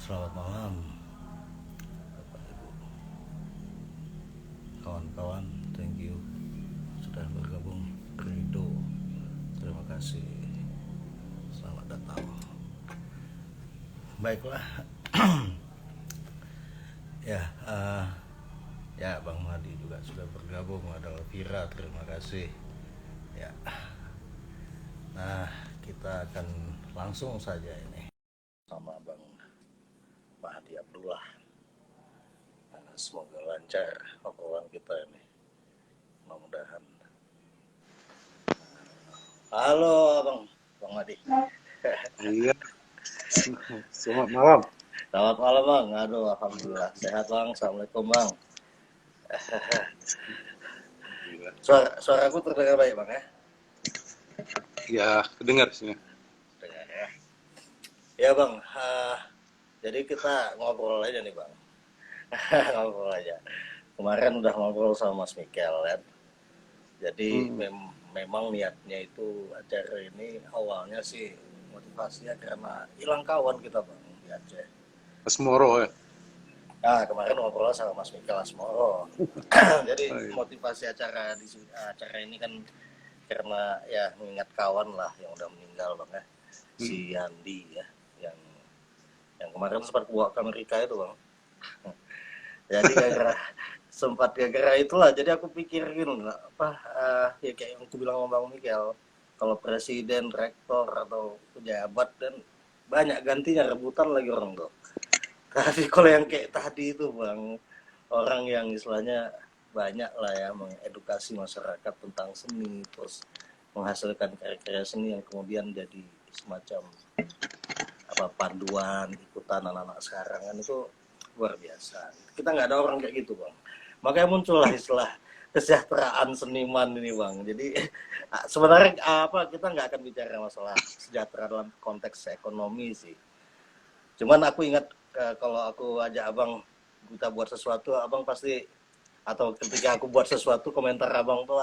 Selamat malam, Bapak Ibu, kawan-kawan. Thank you sudah bergabung. Rido, terima kasih. Selamat datang. Baiklah, ya, ya Bang Madi juga sudah bergabung. Ada Elvira, terima kasih. Ya, nah kita akan langsung saja ini sama Bang Mahdi Abdullah. Semoga lancar obrolan kita ini, mudah-mudahan. Halo Bang Madi. Iya, selamat malam. Selamat malam Bang. Aduh, alhamdulillah sehat Bang. Assalamualaikum Bang. Gila. Suaraku terdengar baik Bang ya? Ya, kedengar sih. Dengar ya. Ya Bang, jadi kita ngobrol aja nih Bang. Ngobrol aja. Kemarin udah ngobrol sama Mas Mikel kan. Jadi memang niatnya itu acara ini awalnya sih motivasinya karena hilang kawan kita Bang di Aceh. Asmoro ya. Nah, kemarin ngobrol sama Mas Mikel Asmoro. Jadi Oh, iya. motivasi acara ini kan karena ya mengingat kawan lah yang udah meninggal Bang ya. Si Yandi ya, yang kemarin sempat bawa ke Amerika itu Bang. Jadi gara-gara itulah, jadi aku pikirin apa ya kayak yang aku bilang sama Bang Mikel, kalau presiden, rektor atau pejabat dan banyak gantinya, rebutan lagi orang tuh. Tapi kalau yang kayak tadi itu Bang, orang yang istilahnya banyak lah ya mengedukasi masyarakat tentang seni, terus menghasilkan karya-karya seni yang kemudian jadi semacam apa panduan ikutan anak-anak sekarang kan, itu luar biasa. Kita nggak ada orang kayak gitu Bang. Makanya muncullah istilah kesejahteraan seniman ini Bang. Jadi sebenarnya apa, kita nggak akan bicara masalah sejahtera dalam konteks ekonomi sih. Cuman aku ingat kalau aku ajak abang kita buat sesuatu, abang pasti, atau ketika aku buat sesuatu, komentar abang tuh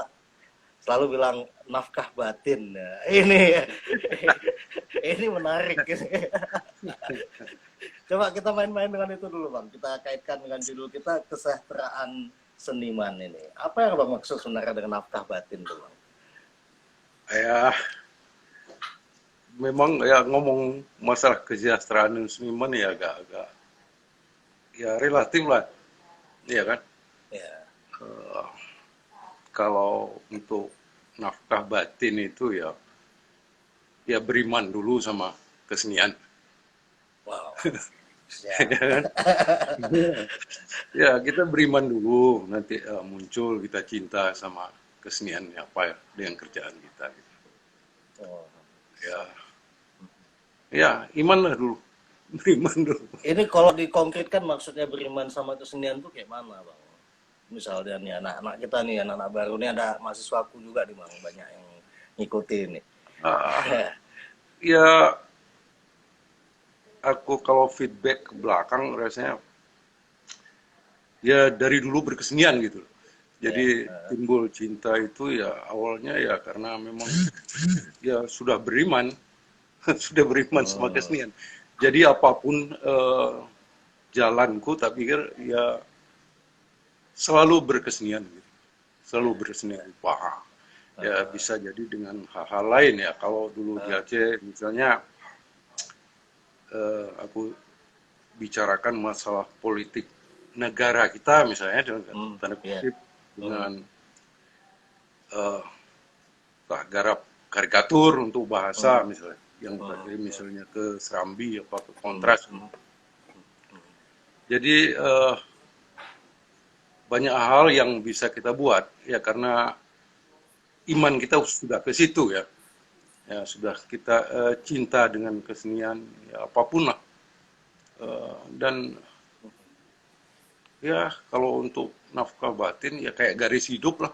selalu bilang nafkah batin. Nah, ini menarik. Coba kita main-main dengan itu dulu bang. Kita kaitkan dengan judul kita, kesejahteraan seniman ini. Apa yang abang maksud sebenarnya dengan nafkah batin tuh bang? Ya, memang ya ngomong masalah kesejahteraan seniman ya agak-agak ya relatif lah, ya kan. Ya. Kalau untuk nafkah batin itu ya beriman dulu sama kesenian. Wow. Ya kan? Ya kita beriman dulu, nanti muncul kita cinta sama kesenian apa ya dengan kerjaan kita. Oh. Ya, ya iman lah dulu, beriman dulu. Ini kalau dikonkretkan maksudnya beriman sama kesenian tuh kayak mana bang? Misalnya nih anak-anak kita nih, anak-anak baru nih, ada mahasiswaku juga nih bang, banyak yang ngikutin nih. Ah, ya aku kalau feedback ke belakang rasanya ya dari dulu berkesenian gitu. Jadi timbul cinta itu ya awalnya ya karena memang ya sudah beriman, sudah beriman sama kesenian. Jadi apapun jalanku, tak pikir ya selalu berkesenian, gitu. Selalu berkesenian. Wah, ya bisa jadi dengan hal-hal lain ya. Kalau dulu di Aceh misalnya aku bicarakan masalah politik negara kita misalnya dengan tanda kutip dengan garap karikatur untuk bahasa misalnya yang tadi misalnya ke Serambi apa ke Kontras. Jadi banyak hal yang bisa kita buat ya karena iman kita sudah ke situ ya. Ya sudah kita cinta dengan kesenian ya apapun lah. Dan ya kalau untuk nafkah batin ya kayak garis hidup lah.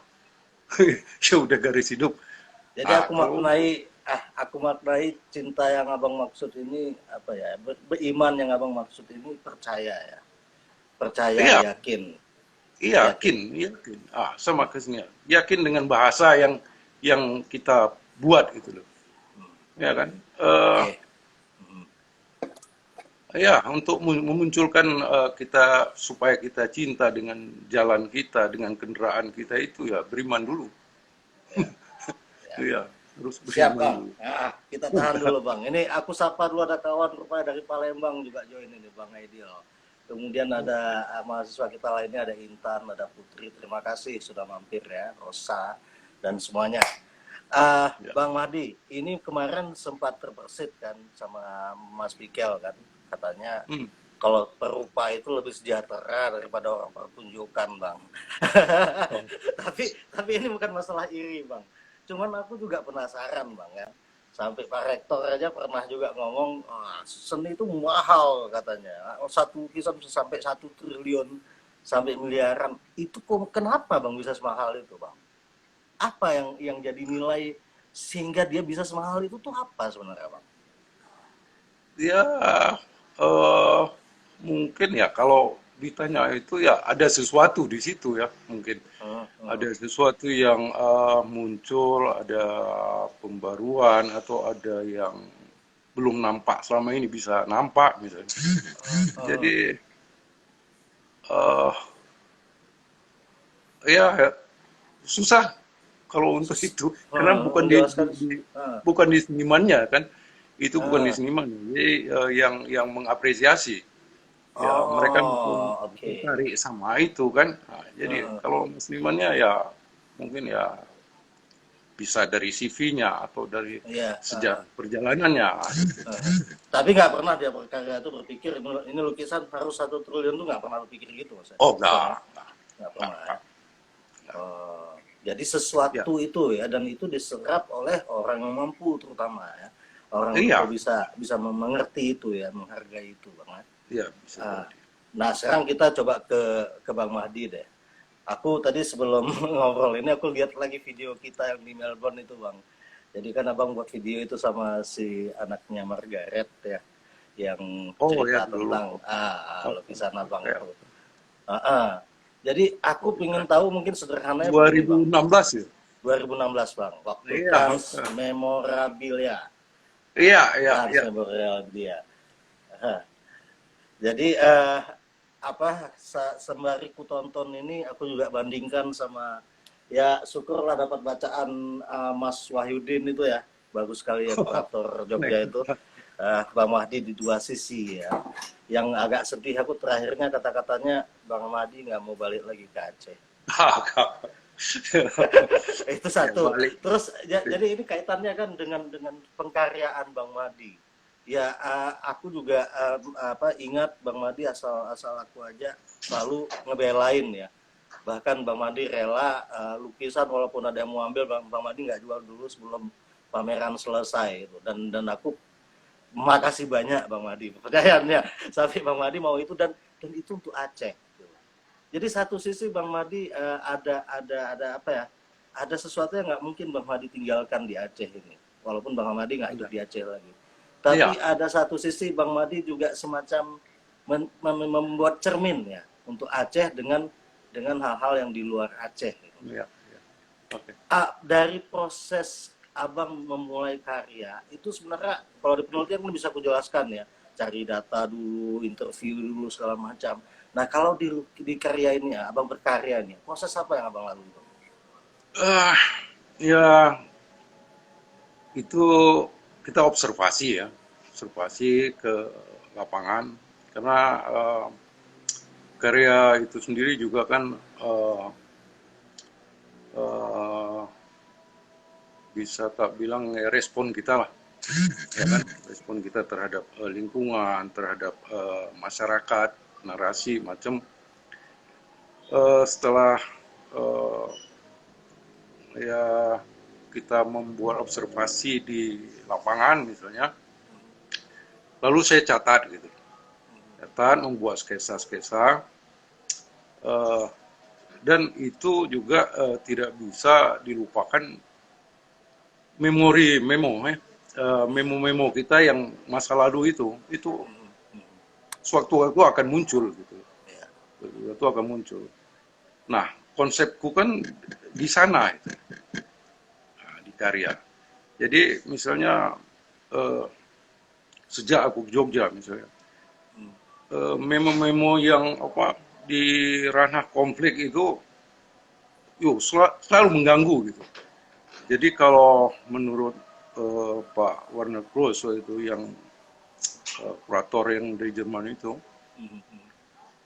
Ya udah garis hidup. Jadi aku maknai cinta yang abang maksud ini apa ya? Beriman yang abang maksud ini percaya ya, percaya Iya, yakin. yakin. Sama kesenian. Yakin dengan bahasa yang kita buat gitu loh. Ya kan? Oke. Ya, untuk memunculkan kita supaya kita cinta dengan jalan kita, dengan kendaraan kita itu ya beriman dulu. Ya, ya. Ya, harus Siap beriman Bang. dulu. Nah, kita tahan dulu Bang. Ini aku sapa dulu, ada kawan rupanya dari Palembang juga join ini Bang Aidil. Kemudian ada mahasiswa kita lainnya, ada Intan, ada Putri. Terima kasih sudah mampir ya, Rosa dan semuanya. Ya. Bang Mahdi, ini kemarin sempat terbersit kan sama Mas Bikel kan, katanya Hmm. kalau perupa itu lebih sejahtera daripada orang pertunjukan Bang. Oh, tapi ini bukan masalah iri Bang. Cuman aku juga penasaran Bang ya. Sampai Pak Rektor aja pernah juga ngomong, seni itu mahal katanya. Satu lukisan bisa sampai 1 triliun sampai miliaran. Itu kenapa Bang bisa semahal itu Bang? Apa yang jadi nilai sehingga dia bisa semahal itu tuh apa sebenarnya Bang? ya, eh, mungkin ya kalau ditanya itu ya ada sesuatu di situ ya mungkin. Hmm, hmm. Ada sesuatu yang muncul, ada pembaruan atau ada yang belum nampak selama ini bisa nampak misalnya. Hmm. Jadi eh ya susah kalau untuk itu karena Menjelaskan. bukan di senimannya kan, itu bukan di Ah. seniman. Jadi yang mengapresiasi ya mereka mungkin Oh, oke. tertarik sama itu kan. Nah, jadi Hmm, kalau senimannya ya mungkin ya bisa dari CV-nya atau dari iya. sejarah perjalanannya. Uh. Tapi nggak pernah dia berkarya itu berpikir ini lukisan harus 1 triliun tuh nggak pernah berpikir gitu Mas. Oh, Bukan ya? enggak, Nggak enggak, pernah ya. enggak. Oh, jadi Ya, sesuatu itu ya, dan itu diserap oleh orang yang mampu terutama ya. Orang yang iya, betul bisa bisa mengerti itu ya, menghargai itu Bang. iya bisa Ah, jadi. nah sekarang kita coba ke Bang Mahdi deh. Aku tadi sebelum ngobrol ini aku lihat lagi video kita yang di Melbourne itu Bang. Jadi kan Abang buat video itu sama si anaknya Margaret ya, yang Oh ya cerita dulu. tentang lukisan Abang Ya. itu. Ah, ah. Jadi aku ingin tahu mungkin sederhananya begini Bang. 2016 ya. 2016 Bang, waktu Iya, Cannes Memorabilia. iya, iya, Cannes iya. Memorabilia. Ah. Jadi apa sembari ku tonton ini aku juga bandingkan sama, ya syukurlah dapat bacaan Mas Wahyudin itu ya, bagus sekali ya kurator Jogja itu. Bang Mahdi di dua sisi ya. Yang agak sedih aku terakhirnya kata-katanya Bang Mahdi nggak mau balik lagi ke Aceh. Itu Ya satu. balik. Terus jadi ini kaitannya kan dengan pengkaryaan Bang Madi. Ya aku juga ingat Bang Madi asal asal aku aja selalu ngebelain ya. Bahkan Bang Madi rela lukisan walaupun ada yang mau ambil, Bang Madi nggak jual dulu sebelum pameran selesai itu. Dan aku makasih banyak Bang Madi percayaannya sampai Bang Madi mau itu, dan itu untuk Aceh. Jadi satu sisi Bang Madi ada apa ya? Ada sesuatu yang nggak mungkin Bang Madi tinggalkan di Aceh ini. Walaupun Bang Madi nggak hidup Iya. di Aceh lagi. Iya, Tapi ada satu sisi Bang Madi juga semacam membuat cermin ya untuk Aceh dengan hal-hal yang di luar Aceh. iya, iya. Oke. Dari proses Abang memulai karya itu sebenarnya kalau di penelitian kan bisa aku jelaskan ya, cari data dulu, interview dulu segala macam. Nah kalau di karya ini ya, Abang berkarya nih, proses apa yang Abang lalui? Ah, ya itu kita observasi ya, observasi ke lapangan karena karya itu sendiri juga kan eh, bisa tak bilang ya, respon kita lah, ya kan, respon kita terhadap lingkungan, terhadap masyarakat, narasi macam. Setelah eh, ya kita membuat observasi di lapangan misalnya, lalu saya catat gitu, catat membuat sketsa-sketsa, eh, dan itu juga tidak bisa dilupakan memo kita yang masa lalu itu sewaktu-waktu akan muncul gitu, Ya, itu akan muncul. Nah, konsepku kan di sana itu, nah, di karya. Jadi misalnya sejak aku ke Jogja misalnya, memo-memo yang apa di ranah konflik itu selalu mengganggu gitu. Jadi kalau menurut Pak Warner Grosso itu yang kurator yang dari Jerman itu,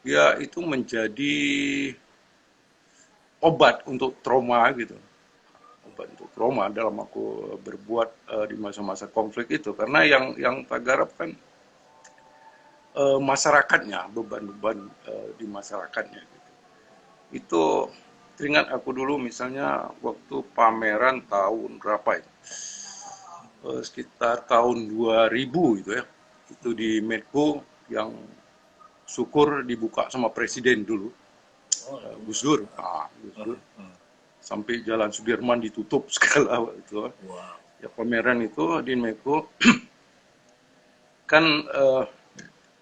ya itu menjadi obat untuk trauma gitu. Obat untuk trauma dalam aku berbuat di masa-masa konflik itu, karena yang tak garap kan masyarakatnya, beban-beban di masyarakatnya gitu. Itu teringat aku dulu misalnya waktu pameran tahun berapa itu, sekitar tahun 2000 itu ya, itu di Medco yang syukur dibuka sama presiden dulu, Gus Dur. Gus Dur. Sampai Jalan Sudirman ditutup segala itu. Ya pameran itu di Medco kan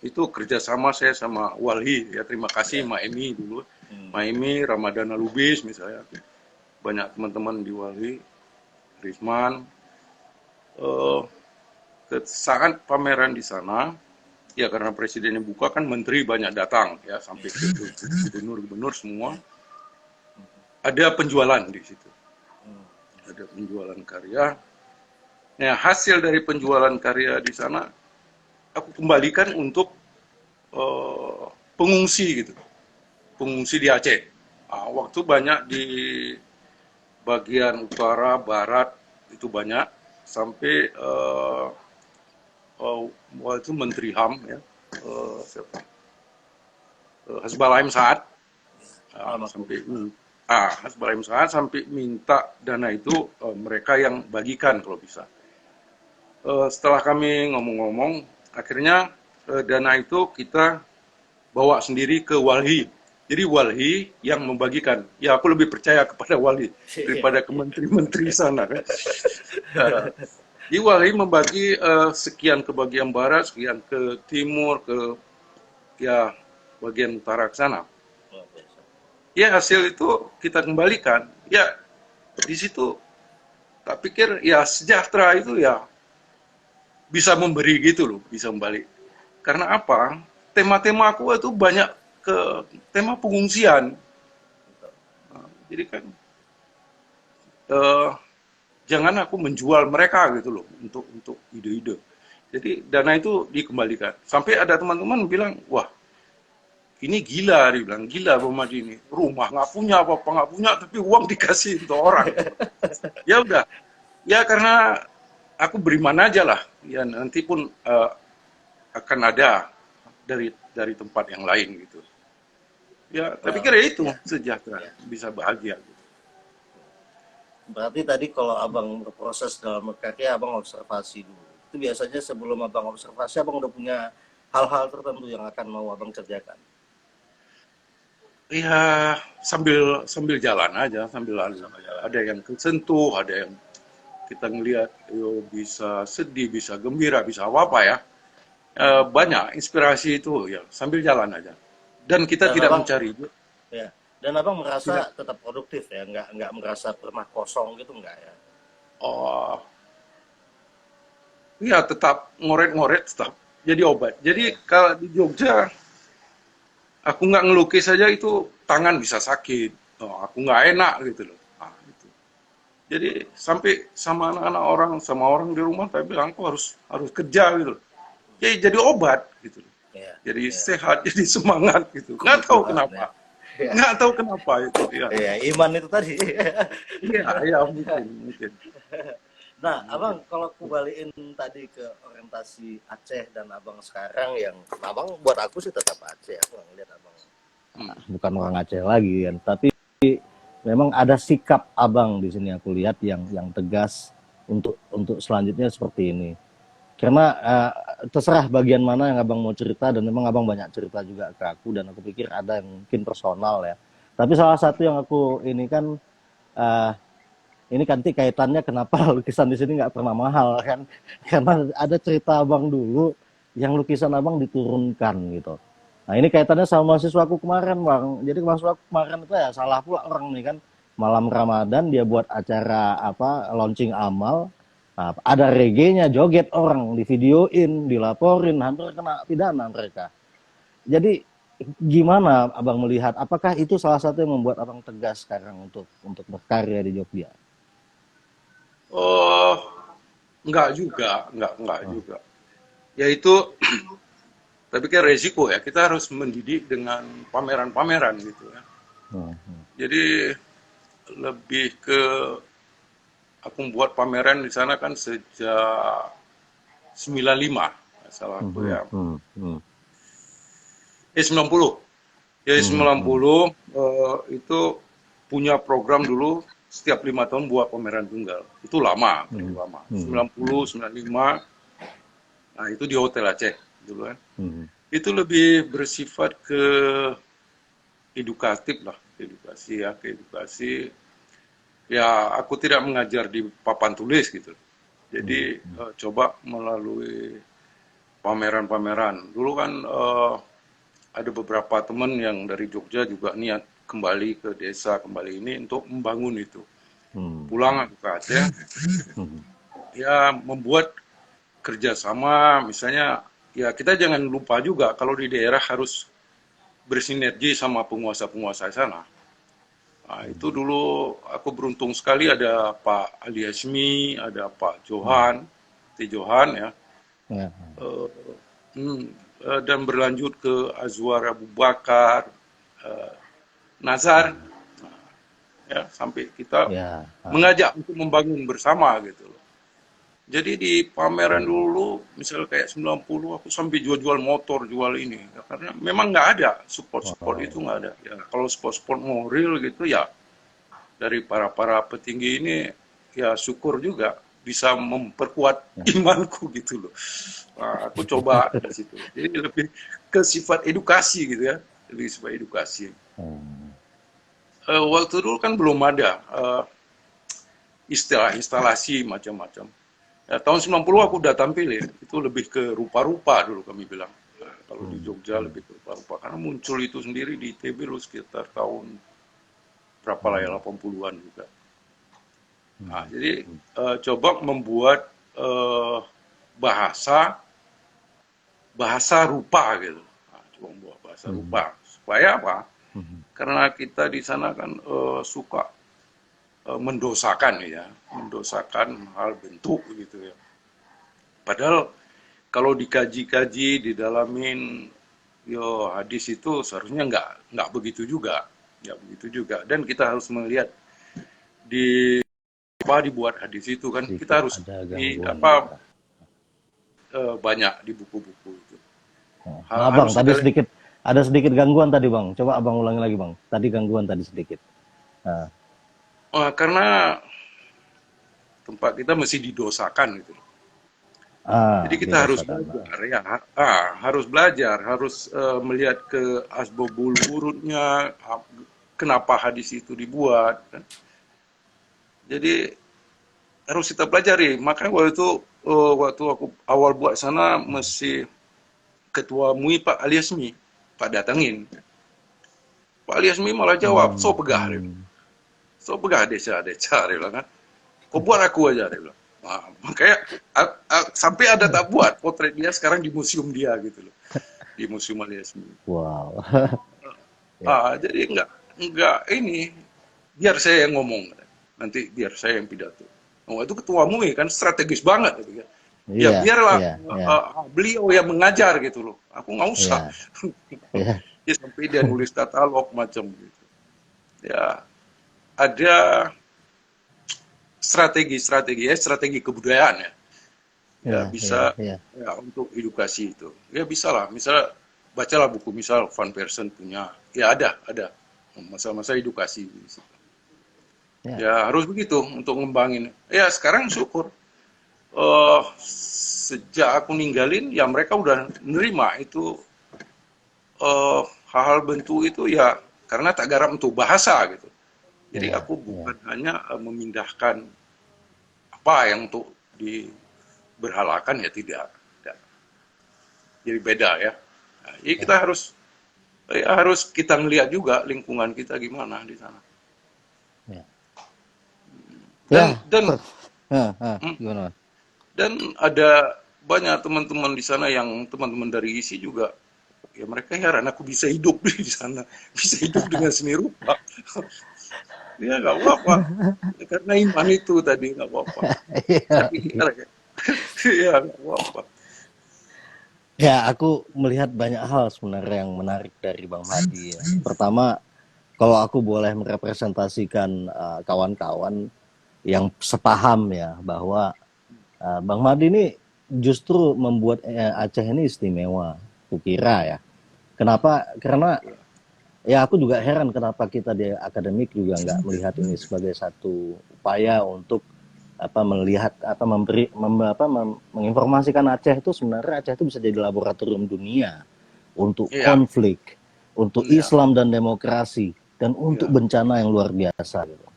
itu kerjasama saya sama Walhi, ya terima kasih Maemi dulu, Maemi, Ramadana Lubis misalnya, banyak teman-teman di Walhi, Risman. Saat pameran di sana, ya karena presidennya buka kan menteri banyak datang, ya sampai ke gubernur-gubernur semua, ada penjualan di situ, ada penjualan karya. Nah hasil dari penjualan karya di sana aku kembalikan untuk pengungsi gitu, pengungsi di Aceh. Waktu banyak di bagian utara, barat itu banyak, sampai waktu itu Menteri HAM ya, siapa? Hasbalaim Saad, Hasbalaim Saad sampai minta dana itu mereka yang bagikan kalau bisa. Setelah kami ngomong-ngomong, akhirnya dana itu kita bawa sendiri ke Walhi. Jadi Walhi yang membagikan. Ya aku lebih percaya kepada Walhi daripada ke menteri-menteri sana kan. Di Walhi membagi sekian ke bagian barat, sekian ke timur, ke ya bagian utara ke sana. Ya hasil itu kita kembalikan. Ya di situ tak pikir ya sejahtera itu ya bisa memberi gitu loh, bisa membalik. Karena apa? Tema-tema aku itu banyak ke tema pengungsian. Jadi kan jangan aku menjual mereka gitu loh untuk ide-ide. Jadi dana itu dikembalikan. Sampai ada teman-teman bilang, wah ini gila, dia bilang gila Bang Madi ini. Rumah nggak punya apa-apa nggak punya, tapi uang dikasih untuk orang. Ya udah, ya karena aku beriman aja lah. Ya nanti pun akan ada dari tempat yang lain gitu. Ya, tapi kira itu sejahtera, bisa bahagia. Gitu. Berarti tadi kalau abang berproses dalam berkarya, abang observasi dulu. Itu biasanya sebelum abang observasi, abang udah punya hal-hal tertentu yang akan mau abang kerjakan. Ya, sambil jalan aja, sambil lalu. Ada yang kesentuh, ada yang kita ngelihat bisa sedih, bisa gembira, bisa apa ya. Banyak inspirasi itu ya, sambil jalan aja. Dan kita tidak mencari. Ya. Dan abang merasa tetap produktif ya, nggak merasa pernah kosong gitu nggak ya? Oh, iya tetap ngoret-ngoret tetap jadi obat. Jadi kalau di Jogja, aku nggak ngelukis saja itu tangan bisa sakit. Aku nggak enak gitu loh. Gitu. Jadi sampai sama anak-anak orang, sama orang di rumah, saya bilang aku harus kerja gitu loh. Jadi obat gitu loh. Jadi sehat, jadi semangat gitu. Nggak tahu kenapa. Nggak tahu kenapa itu. Ya, iman itu tadi. Iya, mungkin. Nah, abang kalau aku balikin tadi ke orientasi Aceh dan abang sekarang yang abang buat aku sih tetap Aceh. Aku nggak ngeliat abang bukan orang Aceh lagi kan. Tapi memang ada sikap abang di sini aku lihat yang tegas untuk selanjutnya seperti ini. Karena terserah bagian mana yang abang mau cerita, dan memang abang banyak cerita juga ke aku, dan aku pikir ada yang mungkin personal ya. Tapi salah satu yang aku ini kan kaitannya kenapa lukisan di sini nggak pernah mahal kan? Karena ada cerita abang dulu yang lukisan abang diturunkan gitu. Nah ini kaitannya sama mahasiswa aku kemarin bang. Jadi mahasiswa aku kemarin itu ya salah pula orang nih kan, malam Ramadan dia buat acara launching amal. Nah, ada reggae-nya, joget orang, divideoin, dilaporin, hampir kena pidana mereka. Jadi gimana abang melihat? Apakah itu salah satu yang membuat abang tegas sekarang untuk berkarya di Jogja? Oh, enggak juga, enggak Oh, juga. Yaitu, tapi kan resiko ya, kita harus mendidik dengan pameran-pameran gitu ya. hmm, hmm, Jadi lebih ke aku membuat pameran di sana kan sejak 95, salah hmm, aku hmm, ya. hmm, hmm, 90. Jadi hmm, sembilan hmm, puluh itu punya program dulu setiap 5 tahun buat pameran tunggal. Itu lama, hmm, terlalu lama. hmm, 90, 95, nah itu di Hotel Aceh dulu kan. hmm, Itu lebih bersifat ke edukatif lah, edukasi ya, ke edukasi. Ya, aku tidak mengajar di papan tulis gitu. hmm, Jadi coba melalui pameran-pameran. Dulu kan ada beberapa teman yang dari Jogja juga niat kembali ke desa, kembali ini untuk membangun itu. hmm, Pulang aku ke Aceh, hmm, ya membuat kerjasama, misalnya ya kita jangan lupa juga kalau di daerah harus bersinergi sama penguasa-penguasa sana. Nah, itu dulu aku beruntung sekali ada Pak Ali Hasmi, ada Pak hmm, Johan, T. Johan ya, ya, eh, dan berlanjut ke Azwar Abu Bakar, eh, Nazar, ya sampai kita ya, mengajak untuk membangun bersama gitu loh. Jadi di pameran hmm, dulu, misalnya kayak 90, aku sampai jual-jual motor, jual ini. Ya, karena memang nggak ada, support-support itu wow, nggak ada. Ya, kalau support-support moral gitu ya, dari para-para petinggi ini, ya syukur juga bisa memperkuat ya, imanku gitu loh. Nah, aku coba di situ. Jadi lebih ke sifat edukasi gitu ya, lebih sifat edukasi. hmm, Waktu dulu kan belum ada istilah instalasi macam-macam. Ya, tahun 90 aku udah tampil ya, itu lebih ke rupa-rupa dulu kami bilang. Nah, kalau di hmm, Jogja hmm, lebih ke rupa-rupa, karena muncul itu sendiri di ITB lu sekitar tahun berapa lah ya, hmm, 80-an juga. Nah, hmm, jadi coba membuat bahasa bahasa rupa gitu. Nah, coba membuat bahasa hmm, rupa. Supaya apa? hmm, Karena kita di sana kan suka mendosakan ya, mendosakan hal bentuk gitu ya. Padahal kalau dikaji-kaji, didalamin, yo hadis itu seharusnya nggak begitu juga, nggak begitu juga. Dan kita harus melihat di apa dibuat hadis itu kan, jika kita harus ada di gangguan apa ya. banyak di buku-buku itu. Nah, bang, Harus tadi kita lihat. sedikit ada sedikit gangguan tadi bang. Coba abang ulangi lagi bang. Tadi gangguan tadi sedikit. Nah, Karena tempat kita mesti didosakan gitu. Jadi kita harus didosakan. belajar ya, harus belajar, harus melihat ke asbabul wurudnya, kenapa hadis itu dibuat. Kan. Jadi harus kita pelajari. Makanya waktu aku awal buat sana mesti ketua MUI Pak Aliasmi, Pak datangin. Pak Aliasmi malah jawab, Hmm, so pegah dia. hmm. So pegah desa dia bilang kan. Kau buat aku aja dia bilang. Nah, makanya sampai ada tak buat potret dia sekarang di museum dia gitu loh, di Museum Aliasmi. Wow. Ya, Jadi enggak ini biar saya yang ngomong, nanti biar saya yang pidato. Oh, itu ketua MUI kan strategis banget gitu kan. Ya iya, biarlah iya, iya, beliau yang mengajar gitu loh. Aku nggak usah. iya, iya, Ya, sampai dia nulis katalog macam gitu. Ya ada strategi kebudayaan ya. Ya iya, iya, bisa iya, ya untuk edukasi itu. Ya bisa lah. Misalnya bacalah buku misal Van Persen punya. Ya ada masa-masa edukasi. iya, Ya harus begitu untuk ngembangin. Ya sekarang syukur. eh Sejak aku ninggalin ya mereka udah nerima itu hal-hal bentuk itu ya karena tak garap untuk bahasa gitu. Jadi iya, aku iya, bukan hanya memindahkan apa yang untuk diberhalakan ya tidak. Jadi beda ya. Nah, jadi kita iya. harus kita ngelihat juga lingkungan kita gimana di sana. Ya, Dan ya, dan hmm, gimana? dan ada banyak teman-teman di sana yang teman-teman dari ISI juga Ya mereka heran aku bisa hidup di sana, bisa hidup dengan seni rupa. Ya nggak apa-apa, karena iman itu tadi nggak apa-apa. Saya Iya. pikir ya, ya nggak apa-apa. Ya, aku melihat banyak hal sebenarnya yang menarik dari Bang Hadi ya. Pertama, kalau aku boleh merepresentasikan kawan-kawan yang sepaham ya bahwa Bang Hadi ini justru membuat Aceh ini istimewa. Kukira ya. Kenapa? Karena ya aku juga heran kenapa kita di akademik juga nggak melihat ini sebagai satu upaya untuk melihat menginformasikan Aceh itu sebenarnya Aceh itu bisa jadi laboratorium dunia untuk Iya, konflik, untuk iya, Islam dan demokrasi dan untuk iya. bencana yang luar biasa gitu.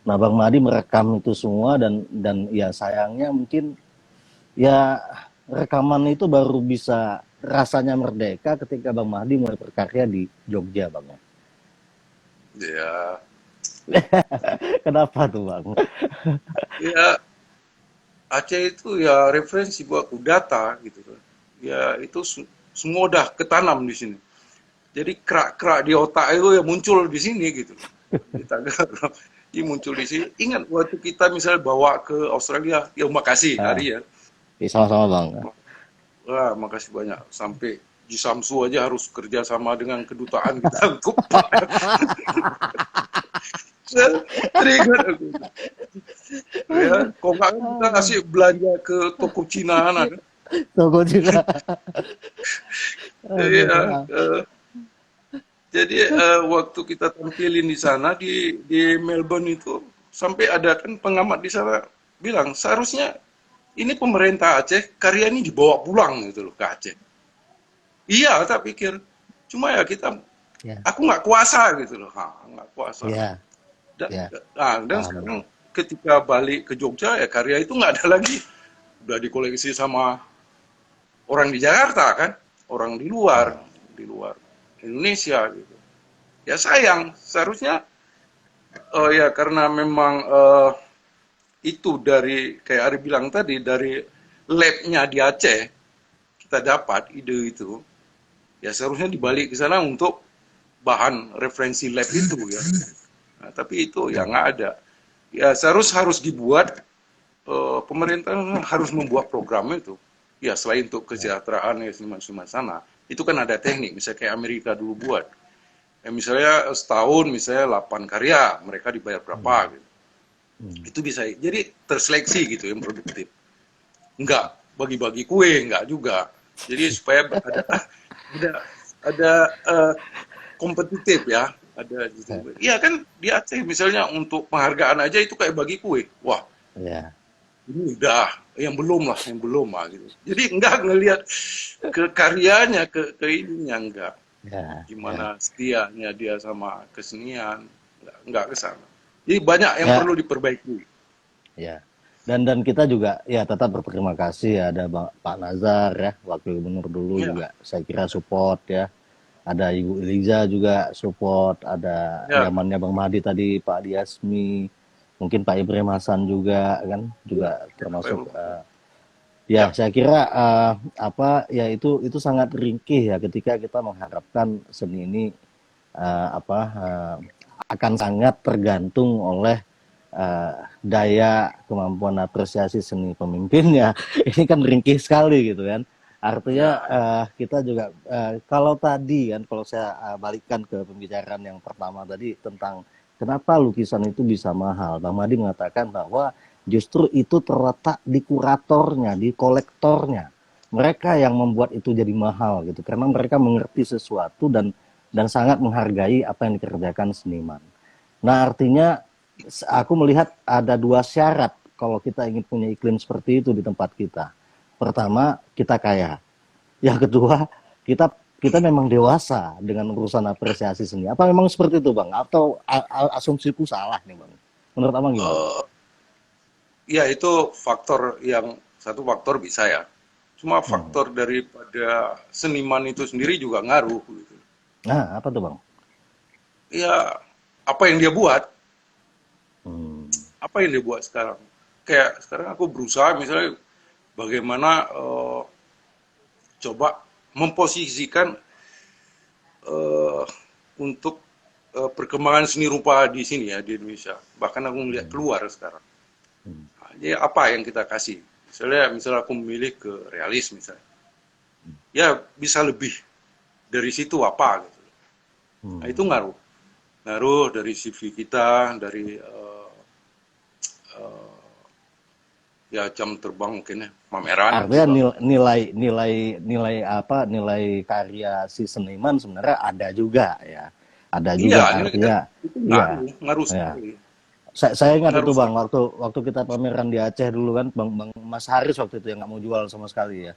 Nah, Bang Mahdi merekam itu semua dan ya sayangnya mungkin ya rekaman itu baru bisa rasanya merdeka ketika Bang Mahdi mulai berkarya di Jogja, Bang. Ya, Kenapa tuh, Bang? ya Aceh itu ya referensi buatku data gitu kan. Ya itu semua udah ketanam di sini. Jadi kerak-kerak di otak itu ya muncul di sini gitu. Di Tangerang. Ini muncul di sini. Ingat waktu kita misalnya bawa ke Australia, ya makasih Ah, Ari ya. sama-sama, Bang. Wah, makasih banyak. Sampai di Samsu aja harus kerja sama dengan kedutaan kita untuk teringat aku. Ya, kok nggak kan kita kasih belanja ke toko Cina kan. Toko juga. Iya, Aduh, ah. jadi waktu kita tampilin di sana di Melbourne itu sampai ada kan pengamat di sana bilang seharusnya ini pemerintah Aceh karya ini dibawa pulang gitu loh ke Aceh. Iya, tak pikir. Cuma ya kita Ya, aku nggak kuasa gitu loh, nggak kuasa. ya, Dan, ya, dan paham, sekarang Bang. ketika balik ke Jogja ya karya itu nggak ada lagi, udah dikoleksi sama orang di Jakarta kan, orang Ya, di luar Indonesia gitu. Ya sayang, seharusnya ya karena memang itu dari kayak Ari bilang tadi dari labnya di Aceh kita dapat ide itu, ya seharusnya dibalik ke sana untuk bahan referensi lab itu ya. Nah, tapi itu ya nggak ada. Ya harus dibuat pemerintah harus membuat program itu. Ya selain untuk ya. kesejahteraan ya seniman-seniman sana, itu kan ada teknik. Misalnya kayak Amerika dulu buat. Ya, misalnya setahun misalnya 8 karya, mereka dibayar berapa Hmm, gitu. hmm. Itu bisa. Jadi terseleksi gitu yang produktif. Enggak bagi-bagi kue, enggak juga. Jadi supaya ada ada eh, kompetitif ya. Ada gitu. Iya kan di Aceh misalnya untuk penghargaan aja itu kayak bagi kue. Wah, Ya, ini udah yang belum lah gitu. Jadi enggak ngelihat ke karyanya, ke ininya enggak. ya, ya, Gimana setianya dia sama kesenian, enggak ke sana. Jadi banyak yang ya, perlu diperbaiki. ya. Dan kita juga ya tetap berterima kasih ya ada Pak Nazar ya, Wakil Gubernur dulu Ya, juga saya kira support ya. Ada Ibu Eliza juga support, ada ya, zamannya Bang Mahdi tadi Pak Diasmi, mungkin Pak Ibrahim Hasan juga kan, ya, juga termasuk ya, ya ya, saya kira ya itu sangat ringkih ya ketika kita mengharapkan seni ini akan sangat tergantung oleh daya kemampuan apresiasi seni pemimpinnya. Ini kan ringkih sekali gitu kan. Artinya ya, kita juga kalau tadi kan kalau saya balikkan ke pembicaraan yang pertama tadi tentang kenapa lukisan itu bisa mahal. Bang Madi mengatakan bahwa justru itu terletak di kuratornya, di kolektornya. Mereka yang membuat itu jadi mahal gitu karena mereka mengerti sesuatu dan sangat menghargai apa yang dikerjakan seniman. Nah, artinya aku melihat ada dua syarat kalau kita ingin punya iklim seperti itu di tempat kita. Pertama, kita kaya. Yang kedua, kita kita memang dewasa dengan urusan apresiasi seni. Apa memang seperti itu, Bang? Atau asumsiku salah nih, Bang? Menurut Abang gimana? eh, ya itu faktor yang satu faktor bisa ya. Cuma Hmm. faktor daripada seniman itu sendiri juga ngaruh gitu. Nah, apa tuh, Bang? Ya apa yang dia buat, Hmm. apa yang dia buat sekarang. Kayak sekarang aku berusaha misalnya bagaimana coba memposisikan eh, untuk perkembangan seni rupa di sini ya di Indonesia. Bahkan aku melihat keluar sekarang. Hmm. Jadi apa yang kita kasih? Misalnya aku memilih ke realis misalnya, ya bisa lebih dari situ apa gitu. Nah itu ngaruh, dari CV kita, dari eh, ya jam terbang mungkin ya, pameran Artinya juga. nilai karya si seniman sebenarnya ada juga ya. Ada Iya, juga ini kan artinya, itu iya. ngaruh Ya. sekali, Saya ingat itu ngaruh Bang, sekali. waktu kita pameran di Aceh dulu kan, Bang Mas Haris waktu itu yang nggak mau jual sama sekali ya.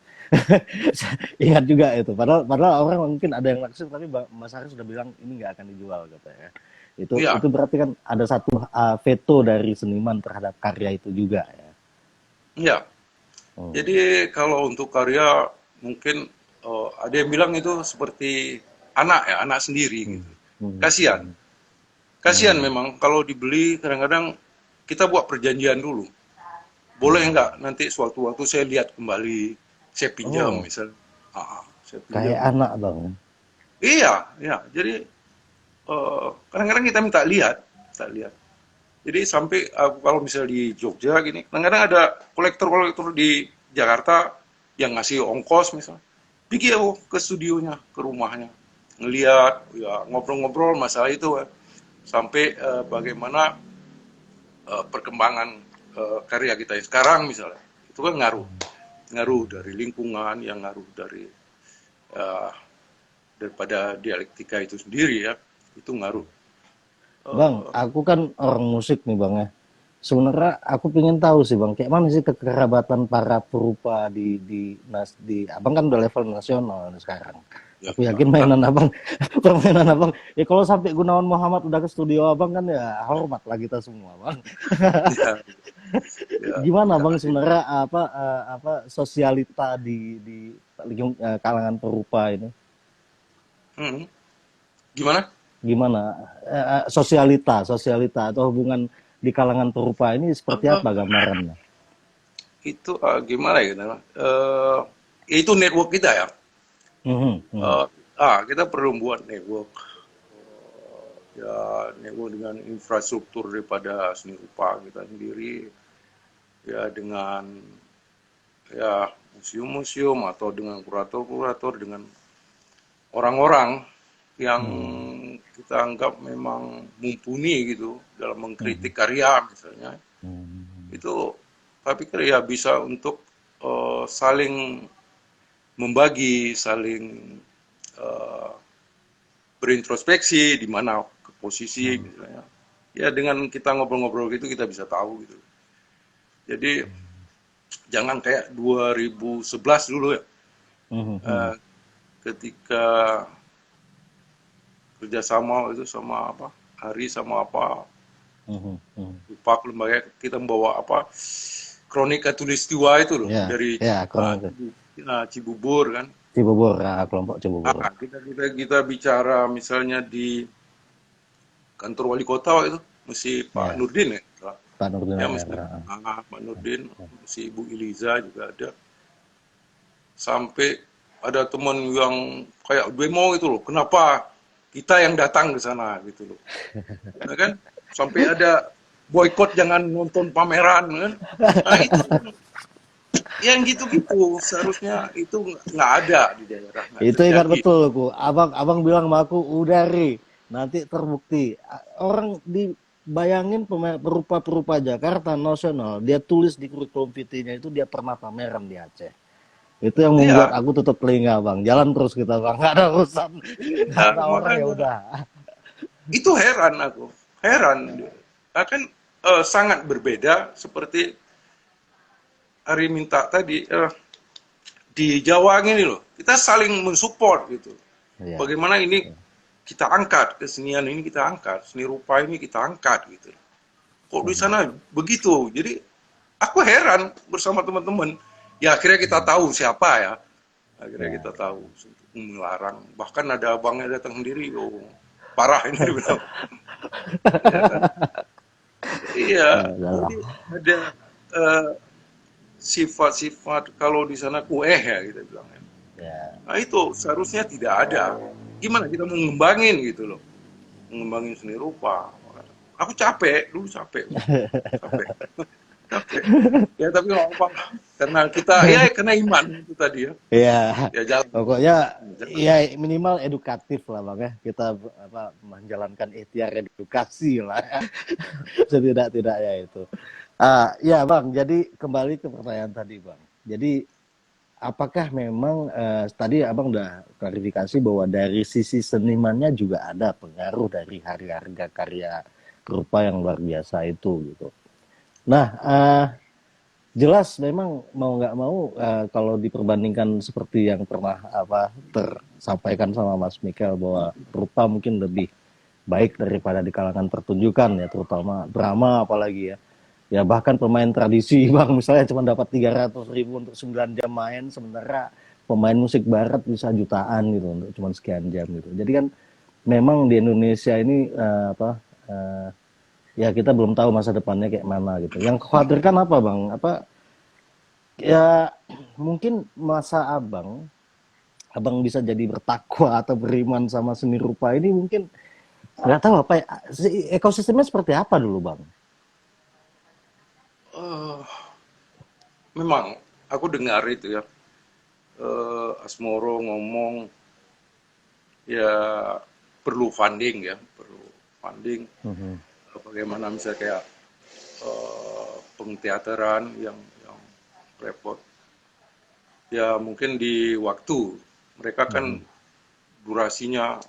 Ingat juga itu. Padahal orang mungkin ada yang naksir, tapi Mas Haris sudah bilang ini nggak akan dijual katanya. Itu Iya, berarti kan ada satu veto dari seniman terhadap karya itu juga ya. iya. Hmm. Jadi kalau untuk karya mungkin ada yang bilang itu seperti anak ya, anak sendiri Hmm. gitu. Hmm. Kasihan, kasihan Hmm. memang kalau dibeli kadang-kadang kita buat perjanjian dulu. Boleh Hmm. nggak nanti suatu waktu saya lihat kembali, saya pinjam Oh, misal, saya kayak pinjam. anak Bang. Iya, iya. Jadi kadang-kadang kita minta lihat, minta lihat. Jadi sampai aku kalau misalnya di Jogja gini, kadang-kadang ada kolektor-kolektor di Jakarta yang ngasih ongkos misalnya, pergi aku ke studionya, ke rumahnya, ngeliat, ya ngobrol-ngobrol masalah itu, sampai bagaimana perkembangan karya kita yang sekarang misalnya, itu kan ngaruh dari lingkungan, yang ngaruh dari eh, daripada dialektika itu sendiri ya, itu ngaruh. Bang, Eh, aku kan orang musik nih Bang ya. Sebenarnya aku pengen tahu sih Bang, kayak mana sih kekerabatan para perupa di Abang kan udah level nasional nih sekarang. ya, Aku yakin mainan Abang, permainan Abang, ya kalau sampai Gunawan Muhammad udah ke studio Abang kan ya hormat lah kita semua Bang. ya, ya, Gimana ya, Bang sebenarnya apa sosialita di kalangan perupa ini? hmm. Gimana? Gimana sosialita atau hubungan di kalangan perupa ini seperti apa Eh, gambarannya? itu gimana ya? Itu network kita ya. Mhm, mhm, Eh, kita perlu buat network, ya network dengan infrastruktur daripada seni rupa kita sendiri, ya dengan ya museum-museum atau dengan kurator-kurator, dengan orang-orang yang mhm, kita anggap memang mumpuni gitu dalam mhm, mengkritik karya misalnya. mhm, Itu saya pikir ya bisa untuk saling membagi, saling eh, berintrospeksi di mana posisi mhm, misalnya. Ya dengan kita ngobrol-ngobrol gitu kita bisa tahu gitu. Jadi jangan kayak 2011 dulu ya, mhm, mhm, eh, ketika kerjasama itu sama apa, Hari sama apa, mhm, mhm. lupa lembaga, kita membawa apa, kronik katulistiwa itu loh Ya, dari ya, kurang itu. Cibubur kan. Cibubur, kelompok Cibubur. Kita bicara misalnya di kantor wali kota itu mesti Pak Ya, Nurdin ya. Pak Nurdin Ya AR. mesti Pak Nurdin, mesti Ibu Iliza juga ada. Sampai ada teman yang kayak demo itu loh. Kenapa kita yang datang ke sana gitu loh. Ya kan? Sampai ada boykot jangan nonton pameran kan. Nah itu yang gitu-gitu seharusnya itu nggak ada di daerah, nggak Itu ingat terjadi. betul aku. Abang bilang sama aku, udah Ri, nanti terbukti. Orang dibayangin perupa-perupa Jakarta nasional, dia tulis di kurikulum vitae-nya itu dia pernah pameran di Aceh. Itu yang membuat Iya, aku tutup telinga bang. Jalan terus kita bang, nggak ada urusan, iya, kata orang ya makanya udah. itu heran aku, heran. Akan sangat berbeda seperti Ari minta tadi, di Jawa ini loh, kita saling mensupport gitu. Iya. Bagaimana ini kita angkat, kesenian ini kita angkat, seni rupa ini kita angkat gitu. Kok di Mhm. sana begitu? Jadi aku heran bersama teman-teman. Ya akhirnya kita tahu siapa ya. Akhirnya Ya, kita tahu untuk melarang. Bahkan ada abangnya datang sendiri, oh parah ini dia bilang. Ya kan? Iya, ya, ya, jadi ada eh, sifat-sifat kalau di sana kueh ya kita bilang. ya. Nah itu seharusnya tidak ada. gimana kita mau ngembangin gitu loh, ngembangin seni rupa. Aku capek dulu, capek capek capek ya, tapi nggak apa, karena kita ya karena iman itu tadi ya, Ya, ya jalan pokoknya jalan. ya minimal edukatif lah bang ya. Kita menjalankan ikhtiar edukasi lah ya. Setidak-tidaknya itu. Ya bang, jadi kembali ke pertanyaan tadi bang. Jadi apakah memang tadi abang udah klarifikasi bahwa dari sisi senimannya juga ada pengaruh dari harga karya rupa yang luar biasa itu gitu. Nah, jelas memang mau nggak mau kalau diperbandingkan seperti yang pernah tersampaikan sama Mas Michael bahwa rupa mungkin lebih baik daripada di kalangan pertunjukan ya, terutama drama apalagi ya. Ya bahkan pemain tradisi bang misalnya cuma dapat 300.000 untuk 9 jam main, sementara pemain musik barat bisa jutaan gitu untuk cuma sekian jam gitu. Jadi kan memang di Indonesia ini ya kita belum tahu masa depannya kayak mana gitu. Yang khawatirkan apa bang? Ya mungkin masa abang bisa jadi bertakwa atau beriman sama seni rupa ini mungkin nggak tahu apa ya, ekosistemnya seperti apa dulu bang? Eh, memang aku dengar itu ya, Asmoro ngomong ya perlu funding ya, perlu funding. Bagaimana misalnya kayak pengteateran yang repot. Ya mungkin di waktu mereka kan durasinya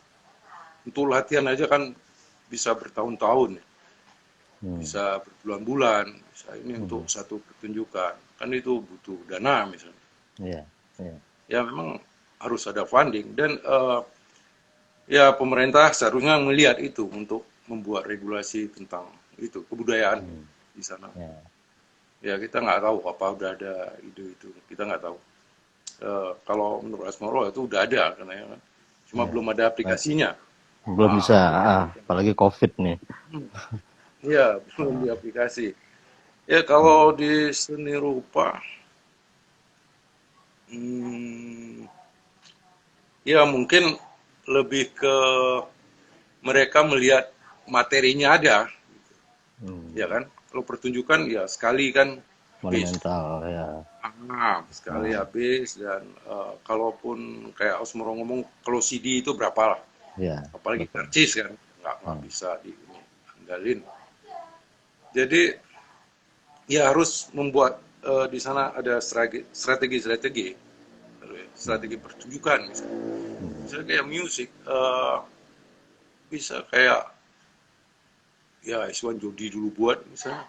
untuk latihan aja kan bisa bertahun-tahun, bisa berbulan-bulan, bisa ini untuk satu pertunjukan kan itu butuh dana misalnya. Iya, iya. Ya memang harus ada funding dan ya pemerintah seharusnya melihat itu untuk membuat regulasi tentang itu kebudayaan di sana. Ya. Ya kita nggak tahu apa udah ada ide itu, kita nggak tahu. Kalau menurut Asmoro itu udah ada karena ya, kan. Cuma belum ada aplikasinya. Belum bisa, apalagi COVID nih. Iya, belum di aplikasi. Ya kalau di seni rupa, ya mungkin lebih ke mereka melihat materinya ada, ya kan? Kalau pertunjukan ya sekali kan habis, Monumental ya. sekali habis dan kalaupun kayak Osmoro ngomong kalau CD itu berapa lah, Ya, apalagi betul. karcis kan nggak bisa diandalin. Jadi ya harus membuat di sana ada strategi pertunjukan misalnya kayak musik bisa kayak ya Iswan Jodi dulu buat misalnya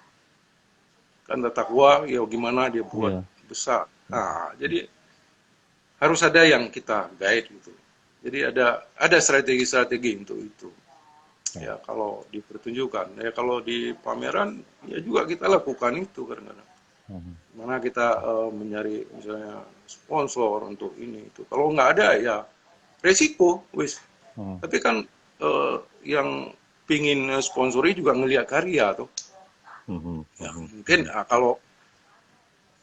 kan Takwa ya gimana dia buat besar. Nah jadi harus ada yang kita guide gitu. Jadi ada strategi untuk itu. Ya kalau di pertunjukan, ya kalau di pameran ya juga kita lakukan itu kadang-kadang. Mana kita mencari misalnya sponsor untuk ini itu. Kalau nggak ada ya resiko, wis. Tapi kan yang pingin sponsori juga ngelihat karya tuh. Ya, mungkin kalau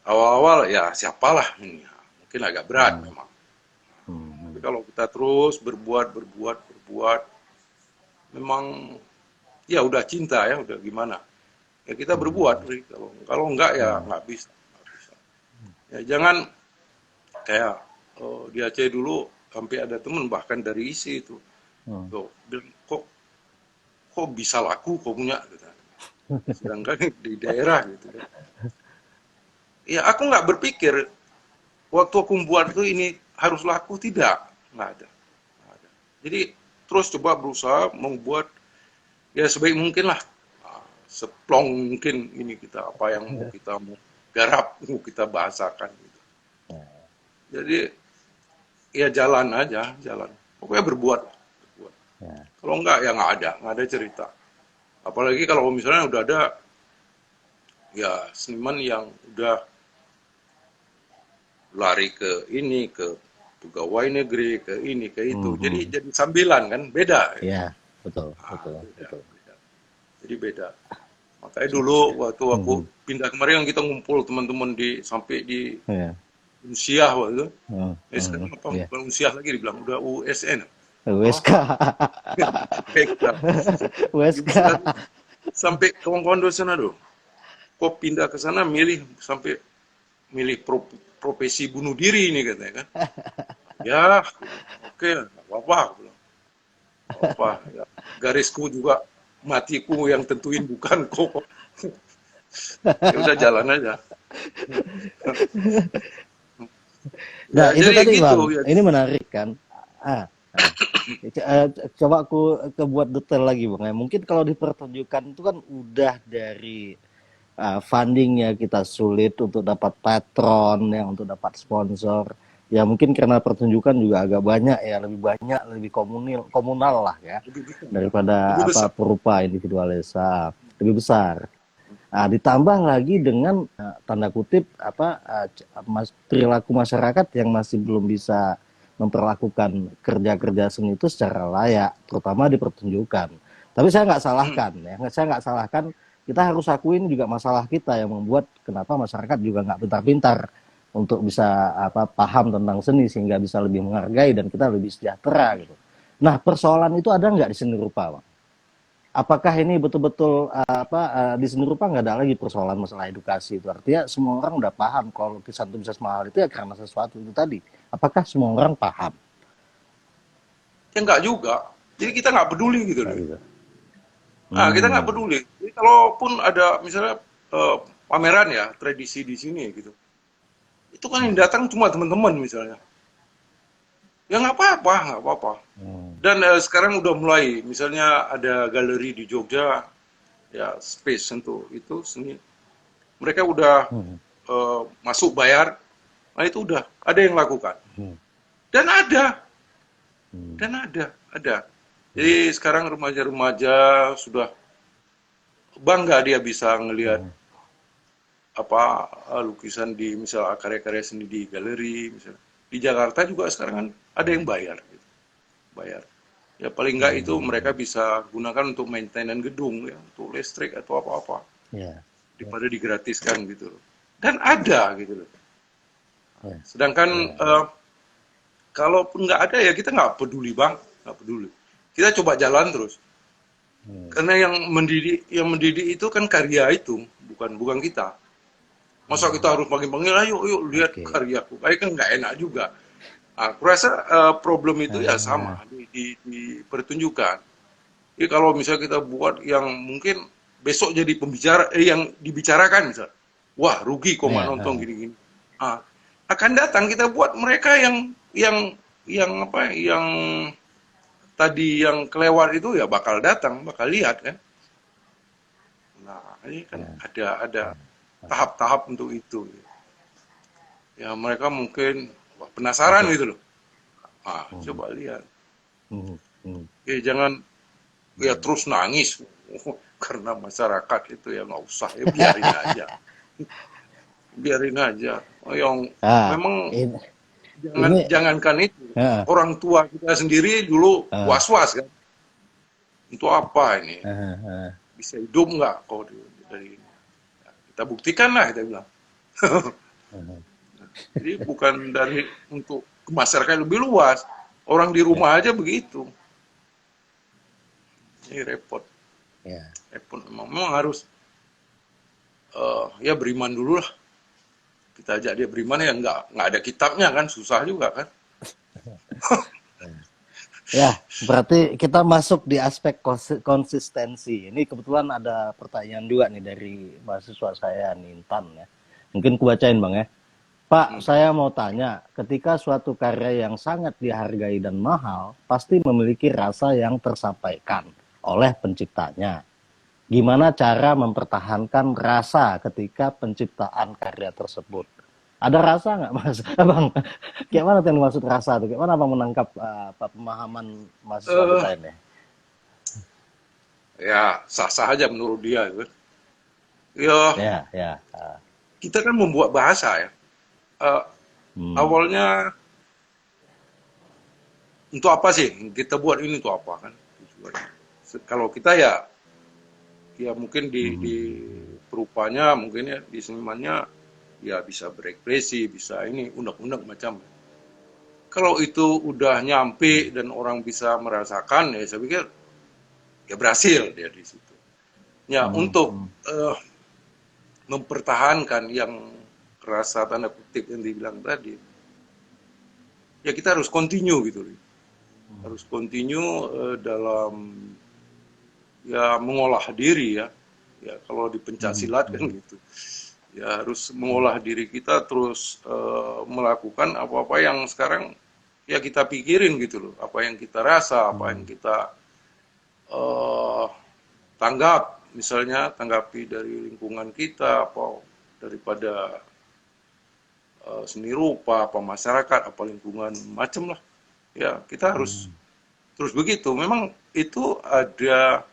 awal-awal ya siapalah ini, mungkin agak berat memang. Tapi kalau kita terus berbuat, memang ya udah cinta ya, udah gimana. Ya kita berbuat, kalau enggak ya nggak bisa. Ya jangan kayak di Aceh dulu sampai ada temen bahkan dari ISI itu, tuh bilang kok bisa laku kok punya, gitu. Sedangkan di daerah gitu kan. Ya aku nggak berpikir waktu aku membuat itu ini harus laku, nggak ada. Jadi terus coba berusaha membuat ya sebaik mungkin lah, seplong mungkin ini kita apa yang mau kita mau garap, mau kita bahasakan gitu. Jadi ya jalan aja, pokoknya berbuat. Kalau enggak ya nggak ada cerita. Apalagi kalau misalnya udah ada ya seniman yang udah lari ke ini, ke pegawai negeri, ke ini, ke itu. Jadi sambilan kan, beda. Iya, betul. Beda. Jadi beda. Makanya dulu waktu aku pindah kemarin kita ngumpul teman-teman sampai di Unsiah waktu itu. Sekarang apa? Bukan Unsiah lagi dibilang udah USN. Oh, WSK. baiklah. Ya WSK. bisa sampai kawan-kawan di sana tuh. Kok pindah ke sana milih sampai milih profesi bunuh diri ini katanya kan. Ya, oke, nggak apa-apa. Aku bilang. Nggak apa-apa. Ya, garisku juga matiku yang tentuin bukan kok. Ya udah jalan aja. Nah, Ya itu jadi tadi gitu Bang, ya. ini menarik kan? Ah, ah. Coba aku buat detail lagi Bang ya. Mungkin kalau dipertunjukkan itu kan udah dari fundingnya kita sulit untuk dapat patron, yang untuk dapat sponsor. Ya mungkin karena pertunjukan juga agak banyak ya, lebih banyak, lebih komunal, komunal lah ya Lebih besar. daripada Lebih apa besar. perupa individualisa, lebih besar. Ditambah lagi dengan tanda kutip perilaku masyarakat yang masih belum bisa memperlakukan kerja-kerja seni itu secara layak, terutama di pertunjukan. Tapi saya nggak Hmm. salahkan ya, saya nggak salahkan. Kita harus akuin juga masalah kita yang membuat kenapa masyarakat juga nggak pintar-pintar untuk bisa paham tentang seni sehingga bisa lebih menghargai dan kita lebih sejahtera gitu. Nah persoalan itu ada nggak di seni rupa, Bang? Apakah ini betul-betul di seni rupa nggak ada lagi persoalan masalah edukasi itu? Artinya semua orang udah paham kalau lukisan itu bisa semahal itu ya karena sesuatu itu tadi. Apakah semua orang paham? Ya enggak juga. Jadi kita nggak peduli gitu Nggak loh. gitu. Nah, kita nggak Hmm. peduli. Jadi kalaupun ada misalnya pameran ya, tradisi di sini gitu. Itu kan yang datang cuma teman-teman misalnya. Ya nggak apa-apa, nggak apa-apa. Hmm. Dan sekarang udah mulai, misalnya ada galeri di Jogja, ya space untuk itu seni. Mereka udah Hmm. masuk bayar, nah itu udah ada yang lakukan. Hmm. Dan ada, Hmm. ada. Jadi sekarang remaja-remaja sudah bangga dia bisa ngelihat Hmm. apa lukisan di misal karya-karya seni di galeri misalnya. Di Jakarta juga sekarang kan ada yang bayar gitu. Bayar. Ya paling enggak itu mereka Hmm. bisa gunakan untuk maintenance gedung ya, untuk listrik atau apa-apa Ya. daripada digratiskan gitu loh. Dan ada gitu loh. Ya. Sedangkan Ya. Ya. kalaupun nggak ada ya kita nggak peduli bang, nggak peduli. Kita coba jalan terus. Hmm. Karena yang mendidik itu kan karya itu, bukan kita. Masa kita Hmm. harus panggil-panggil, ayo, yuk lihat Oke. karyaku. Baik kan nggak enak juga. Aku rasa problem itu ya Ah. sama di pertunjukan. Jadi kalau misalnya kita buat yang mungkin besok jadi pembicara, yang dibicarakan misal, wah rugi kok mak Ya. nonton gini-gini. Ah, akan datang kita buat mereka yang apa, yang tadi yang kelewat itu ya bakal datang, bakal lihat kan. Nah ini kan Ya. ada tahap-tahap untuk itu. Ya mereka mungkin wah, penasaran Oke. gitu loh. Ah, Hmm. coba lihat. Hmm. Hmm. Jangan ya terus nangis karena masyarakat itu ya nggak usah ya biarin aja, biarin aja. Oh, yang Ah, memang ini, ini jangankan itu, ah, orang tua kita sendiri dulu ah, was-was kan, untuk apa ini ah, ah, bisa hidup nggak kok dari ini. Ya, kita buktikan lah kita bilang. ah. Jadi bukan dari untuk masyarakat lebih luas, orang di Ya, rumah aja begitu. Ini repot, ya. repot memang harus ya beriman dulu lah. Kita ajak dia beriman ya nggak ada kitabnya kan susah juga kan. Ya, berarti kita masuk di aspek konsistensi. Ini kebetulan ada pertanyaan juga nih dari mahasiswa saya, Nintan ya. Mungkin ku bacain Bang ya. Pak, Hmm. saya mau tanya, ketika suatu karya yang sangat dihargai dan mahal, pasti memiliki rasa yang tersampaikan oleh penciptanya. Gimana cara mempertahankan rasa ketika penciptaan karya tersebut? Ada rasa nggak Mas? Bang, kayak mana tuh yang maksud rasa tuh? Kayak mana Bang menangkap pemahaman mahasiswa Eh, kita ini? ya sah-sah aja menurut dia gitu. Ya Ya, ya. kita kan membuat bahasa ya. Eh, Hmm. awalnya untuk apa sih kita buat ini untuk apa kan? Kalau kita ya mungkin di Hmm. perupanya mungkin ya di senimannya ya bisa berekspresi, bisa ini unek-unek macam. kalau itu udah nyampe dan orang bisa merasakan, ya saya pikir ya berhasil dia di situ. Ya, untuk mempertahankan yang rasa tanda kutip yang dibilang tadi, ya kita harus continue gitu, harus continue dalam ya mengolah diri ya, ya kalau di pencaksilat kan gitu, ya harus mengolah diri kita terus melakukan apa-apa yang sekarang ya kita pikirin gitu loh, apa yang kita rasa, apa yang kita tanggap, misalnya tanggapi dari lingkungan kita, apa daripada seni rupa, apa masyarakat, apa lingkungan macam lah. Ya kita harus terus begitu. Memang itu ada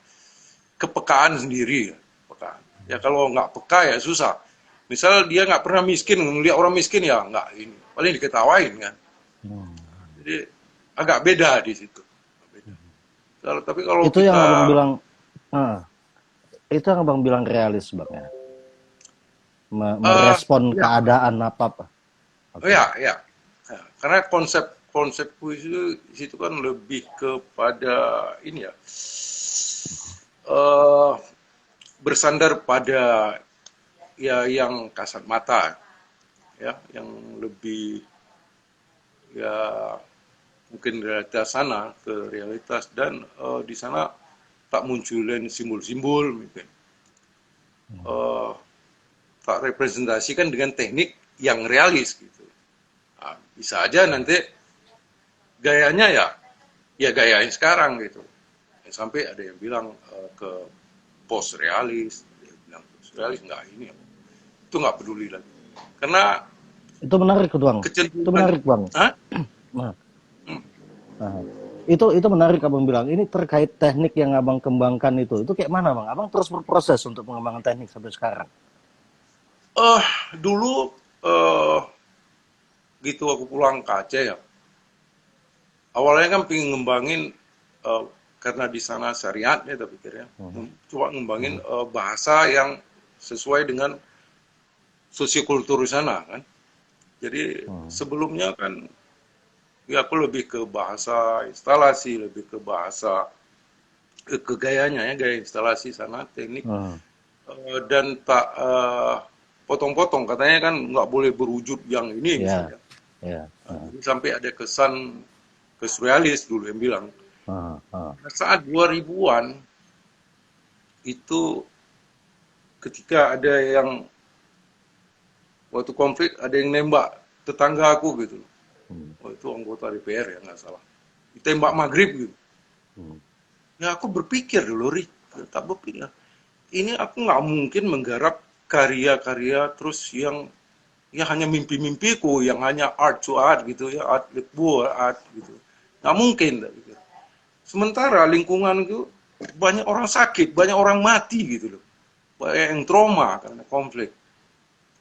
kepekaan sendiri ya, pekaan. Ya kalau nggak peka ya susah. Misal dia nggak pernah miskin, ngeliat orang miskin ya nggak ini, paling diketawain kan. Jadi agak beda di situ. Tapi kalau Itu kita yang abang bilang, itu yang abang bilang realis bang ya, merespon ya, keadaan apa. oh ya, ya. Ya, karena konsep puisi itu kan lebih kepada ini ya, bersandar pada ya yang kasat mata, ya, yang lebih ya mungkin realitas sana ke realitas dan di sana tak munculin simbol-simbol mungkin. Tak representasikan dengan teknik yang realis gitu. Nah, bisa aja nanti gayanya ya gaya yang sekarang gitu. Ya, sampai ada yang bilang ke post realis, ada yang bilang post realis nggak ini, itu nggak peduli lagi. Karena Itu menarik tuh bang, itu kecenderungan, menarik bang. Hah? Nah, itu menarik abang bilang. Ini terkait teknik yang abang kembangkan itu kayak mana bang? Abang terus berproses untuk pengembangan teknik sampai sekarang. Dulu gitu aku pulang ke Aceh ya. Awalnya kan pengen ngembangin karena di sana syariat ya, tapi pikir ya. Coba ngembangin bahasa yang sesuai dengan sosiokultur di sana kan. Jadi sebelumnya kan ya aku lebih ke bahasa instalasi, lebih ke bahasa ke gayanya ya, gaya instalasi sana, teknik dan tak potong-potong, katanya kan nggak boleh berwujud yang ini misalnya. Jadi sampai ada kesan ke surrealis dulu yang bilang. Saat 2000-an itu ketika ada yang waktu konflik ada yang nembak tetangga aku gitu. Itu anggota DPR ya nggak salah. Ditembak maghrib gitu. Ya aku berpikir dulu, tak berpikir. Ini aku nggak mungkin menggarap karya-karya terus yang ya hanya mimpi-mimpiku, yang hanya art to art gitu ya, art buat art gitu. Nggak mungkin. Gitu. Sementara lingkungan itu banyak orang sakit, banyak orang mati gitu loh. Banyak yang trauma karena konflik.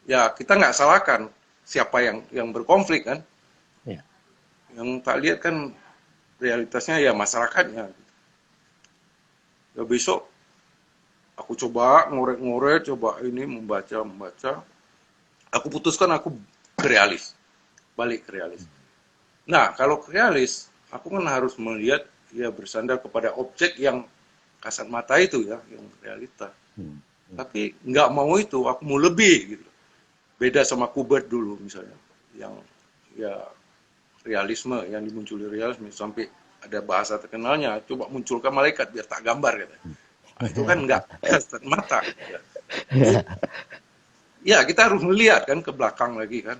Ya kita nggak salahkan siapa yang berkonflik kan. Yang tak lihat kan realitasnya ya masyarakatnya. Ya besok aku coba ngorek-ngorek, coba ini membaca. Aku putuskan aku ke realis, balik ke realis. Nah kalau ke realis, aku kan harus melihat ya bersandar kepada objek yang kasat mata itu ya, yang realita. Tapi nggak mau itu, aku mau lebih gitu. Beda sama Kubert dulu misalnya, yang ya realisme yang dimunculi realisme sampai ada bahasa terkenalnya, coba munculkan malaikat biar tak gambar gitu. Nah, itu kan nggak kasat mata. Ya. Ya kita harus melihat kan ke belakang lagi kan,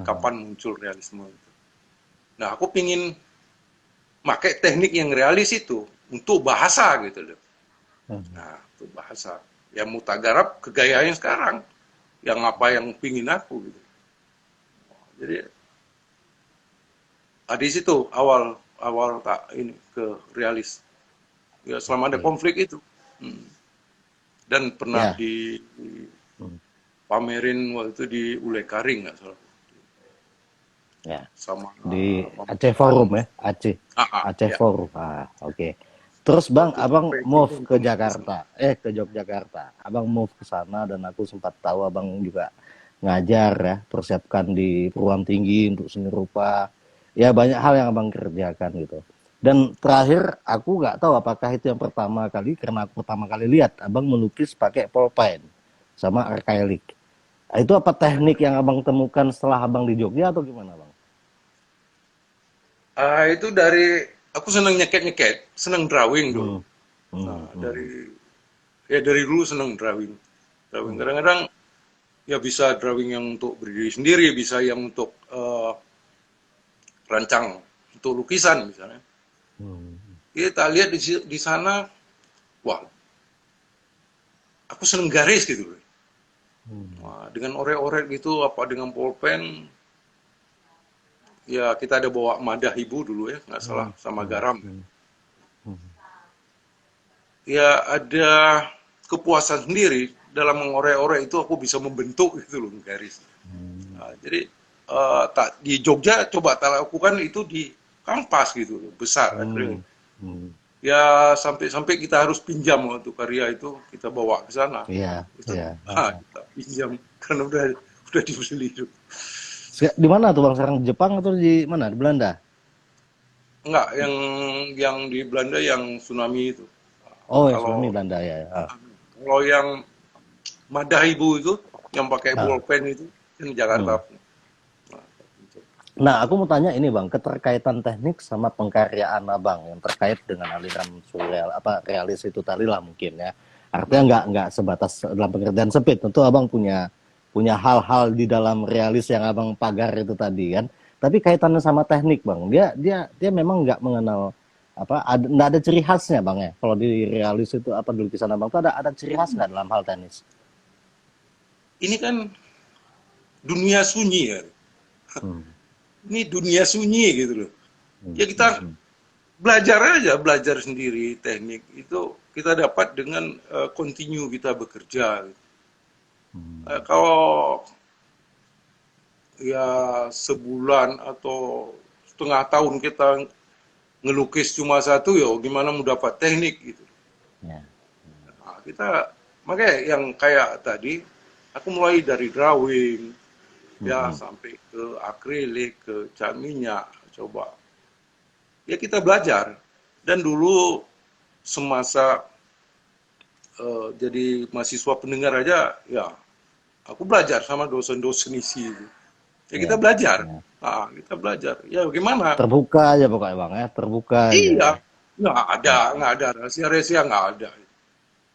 kapan muncul realisme itu. Nah aku pingin pakai teknik yang realis itu untuk bahasa gitu loh. Nah untuk bahasa yang mutagarap ke gaya yang sekarang, yang apa yang pingin aku gitu. Jadi di situ awal tak ini ke realis. Ya selama ada konflik itu. Dan pernah pamerin waktu itu di Ule Karing nggak salah. Ya. Sama di Aceh Forum ya, Aceh ya. Forum. Oke. Terus bang, abang move ke Jakarta, ke Yogyakarta. Abang move ke sana dan aku sempat tahu abang juga ngajar ya, persiapkan di perguruan tinggi untuk seni rupa. ya banyak hal yang abang kerjakan gitu. Dan terakhir aku nggak tahu apakah itu yang pertama kali, karena aku pertama kali lihat abang melukis pakai pulpen sama acrylic. Itu apa teknik yang abang temukan setelah abang di Jogja atau gimana bang? Itu dari aku senang nyeket-nyeket, senang drawing dulu. Hmm. Hmm. Nah, Hmm. dari dulu senang drawing. Drawing Hmm. kadang-kadang ya bisa drawing yang untuk berdiri sendiri, bisa yang untuk rancang untuk lukisan misalnya. Hmm. Kita lihat di sana, wah, aku seneng garis gitu. Hmm. Wah, dengan orek-orek gitu, apa dengan pulpen, ya kita ada bawa madah ibu dulu ya, nggak salah, Hmm. sama Hmm. garam. Hmm. Hmm. Ya ada kepuasan sendiri dalam mengorek-orek itu aku bisa membentuk gitu loh garis. Hmm. Nah, jadi tak di Jogja coba tak lakukan itu di kanvas gitu loh, besar Hmm. akrilik. Hmm. Ya sampai-sampai kita harus pinjam untuk karya itu kita bawa ke sana. Iya, Itu iya. kita pinjam karena udah dibeli itu. Di mana tuh bang sekarang? Jepang atau di mana? Di Belanda? Enggak, yang di Belanda yang tsunami itu. Oh, yang tsunami Kalau Belanda ya. Ah. kalau yang Madahibu itu yang pakai Ah. bolpen itu yang di Jakarta. Hmm. Nah, aku mau tanya ini bang, keterkaitan teknik sama pengkaryaan abang yang terkait dengan aliran surreal apa realis itu tadi lah mungkin ya. Artinya nggak sebatas dalam pekerjaan sempit. Tentu abang punya punya hal-hal di dalam realis yang abang pagar itu tadi kan. Tapi kaitannya sama teknik bang, dia memang nggak mengenal apa, nggak ada ciri khasnya bang ya. Kalau di realis itu apa di lukisan abang tuh ada ciri khas nggak dalam hal teknis? Ini kan dunia sunyi ya. Hmm. Ini dunia sunyi gitu loh. Hmm. Ya Hmm. kita belajar aja, belajar sendiri teknik itu kita dapat dengan continue kita bekerja. Hmm. Kalau ya sebulan atau setengah tahun kita ngelukis cuma satu ya gimana mau dapat teknik gitu. Ya. Nah, kita makanya yang kayak tadi aku mulai dari drawing ya Hmm. sampai ke akrilik ke cat minyak coba ya kita belajar dan dulu semasa jadi mahasiswa pendengar aja ya aku belajar sama dosen-dosen isi itu ya kita Ya. belajar. Ya. Nah, kita belajar ya gimana. Terbuka aja pokoknya bang ya, terbuka aja Iya, ya. nggak ada rahasia-rahasia nggak ada.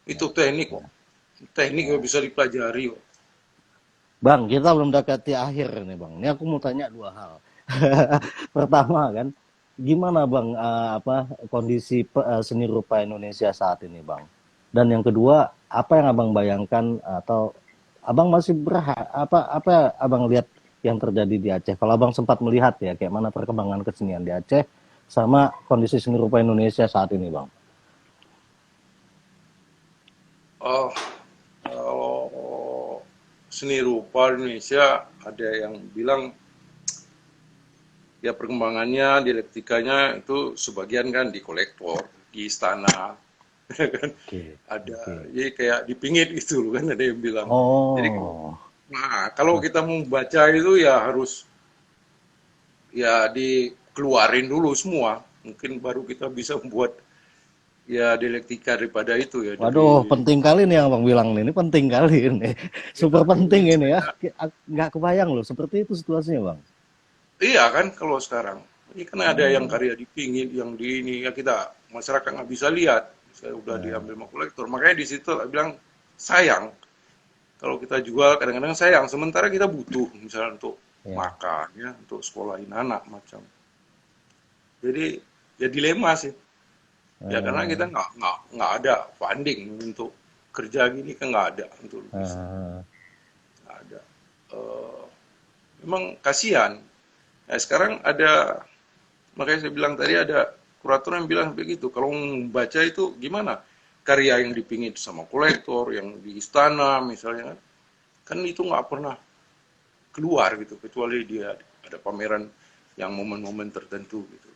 Itu Ya, teknik kok. ya, Teknik yang ya. bisa dipelajari kok. Bang, kita belum dekati akhir nih bang. Ini aku mau tanya dua hal. Pertama kan, gimana bang apa kondisi seni rupa Indonesia saat ini bang? Dan yang kedua, apa yang abang bayangkan atau abang masih apa abang lihat yang terjadi di Aceh? Kalau abang sempat melihat ya, kayak mana perkembangan kesenian di Aceh sama kondisi seni rupa Indonesia saat ini bang? Oh, kalau seni rupa Indonesia ada yang bilang ya perkembangannya, dialektikanya itu sebagian kan di kolektor, di istana, kan Oke, ada, oke. jadi kayak di pinggir gitu loh kan ada yang bilang. Jadi, Oh, nah kalau kita mau baca itu ya harus ya dikeluarin dulu semua, mungkin baru kita bisa membuat ya dialektika daripada itu ya waduh, dari penting kali nih yang Bang bilang nih. Ini penting kali ini. ya, Super penting ini ya. misalnya, Nggak kebayang loh. Seperti itu situasinya, Bang. iya kan kalau sekarang ini kan ada yang Hmm. karya di pinggir yang di ini ya kita masyarakat nggak bisa lihat saya udah Nah, diambil sama kolektor makanya di situ saya bilang sayang kalau kita jual kadang-kadang sayang sementara kita butuh misalnya untuk ya. makan ya untuk sekolahin anak macam jadi ya dilema sih ya karena kita Eh, nggak ada funding untuk kerja gini kan nggak ada untuk lukisan eh, nggak ada. Eh, memang kasihan. Nah, sekarang ada, makanya saya bilang tadi ada kurator yang bilang begitu. Kalau membaca itu gimana? Karya yang dipingit sama kolektor, yang di istana misalnya, kan itu nggak pernah keluar gitu, kecuali dia ada pameran yang momen-momen tertentu gitu.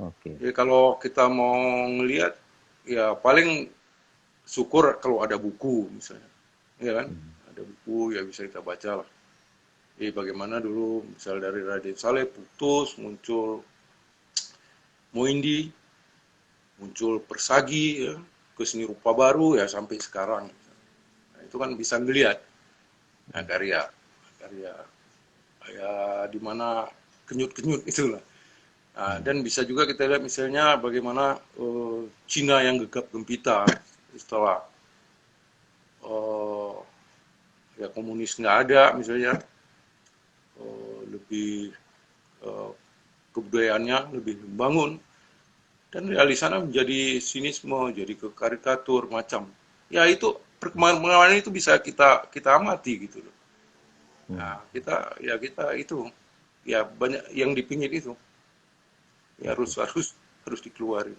oke. Jadi kalau kita mau ngelihat, ya paling syukur kalau ada buku misalnya, ya kan? Ada buku ya bisa kita baca lah. bagaimana dulu misal dari Raden Saleh putus, muncul Moindi, muncul Persagi, ya, ke seni rupa baru ya sampai sekarang. Nah, itu kan bisa ngelihat karya ya di mana kenyut-kenyut itulah. Nah, dan bisa juga kita lihat misalnya bagaimana Cina yang gegap gempita setelah eh, ya komunis nggak ada misalnya, lebih eh, kebudayaannya lebih membangun, dan di sana menjadi sinisme, jadi ke karikatur macam. Ya itu perkembangan itu bisa kita amati gitu loh. Nah, kita itu ya banyak yang di pinggir itu ya harus dikeluarin.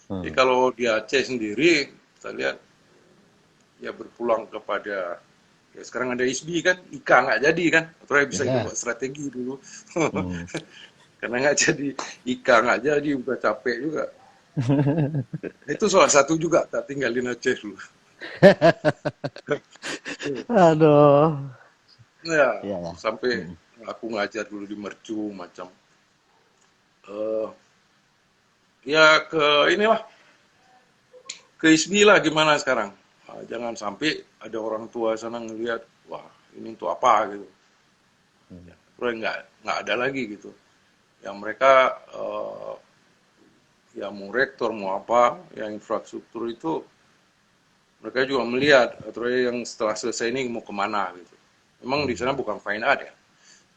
Jadi Hmm. kalau di Aceh sendiri kita lihat ya berpulang kepada ya sekarang ada ISBI kan, IKA nggak jadi kan, atau ya bisa Ya. buat strategi dulu. Hmm. Karena nggak jadi, IKA nggak jadi, udah capek juga. Itu salah satu juga tak tinggalin Aceh dulu. Aduh. Ya, Iya ya. sampai Hmm. aku ngajar dulu di Mercu macam. eh Ya ke inilah, ke ISBI lah gimana sekarang. Jangan sampai ada orang tua sana ngelihat, wah ini untuk apa gitu. Hmm. Terus nggak ada lagi gitu. Yang mereka ya mau rektor mau apa, yang infrastruktur itu mereka juga melihat atau yang setelah selesai ini mau kemana gitu. Memang di sana Hmm. bukan fine art ya, ya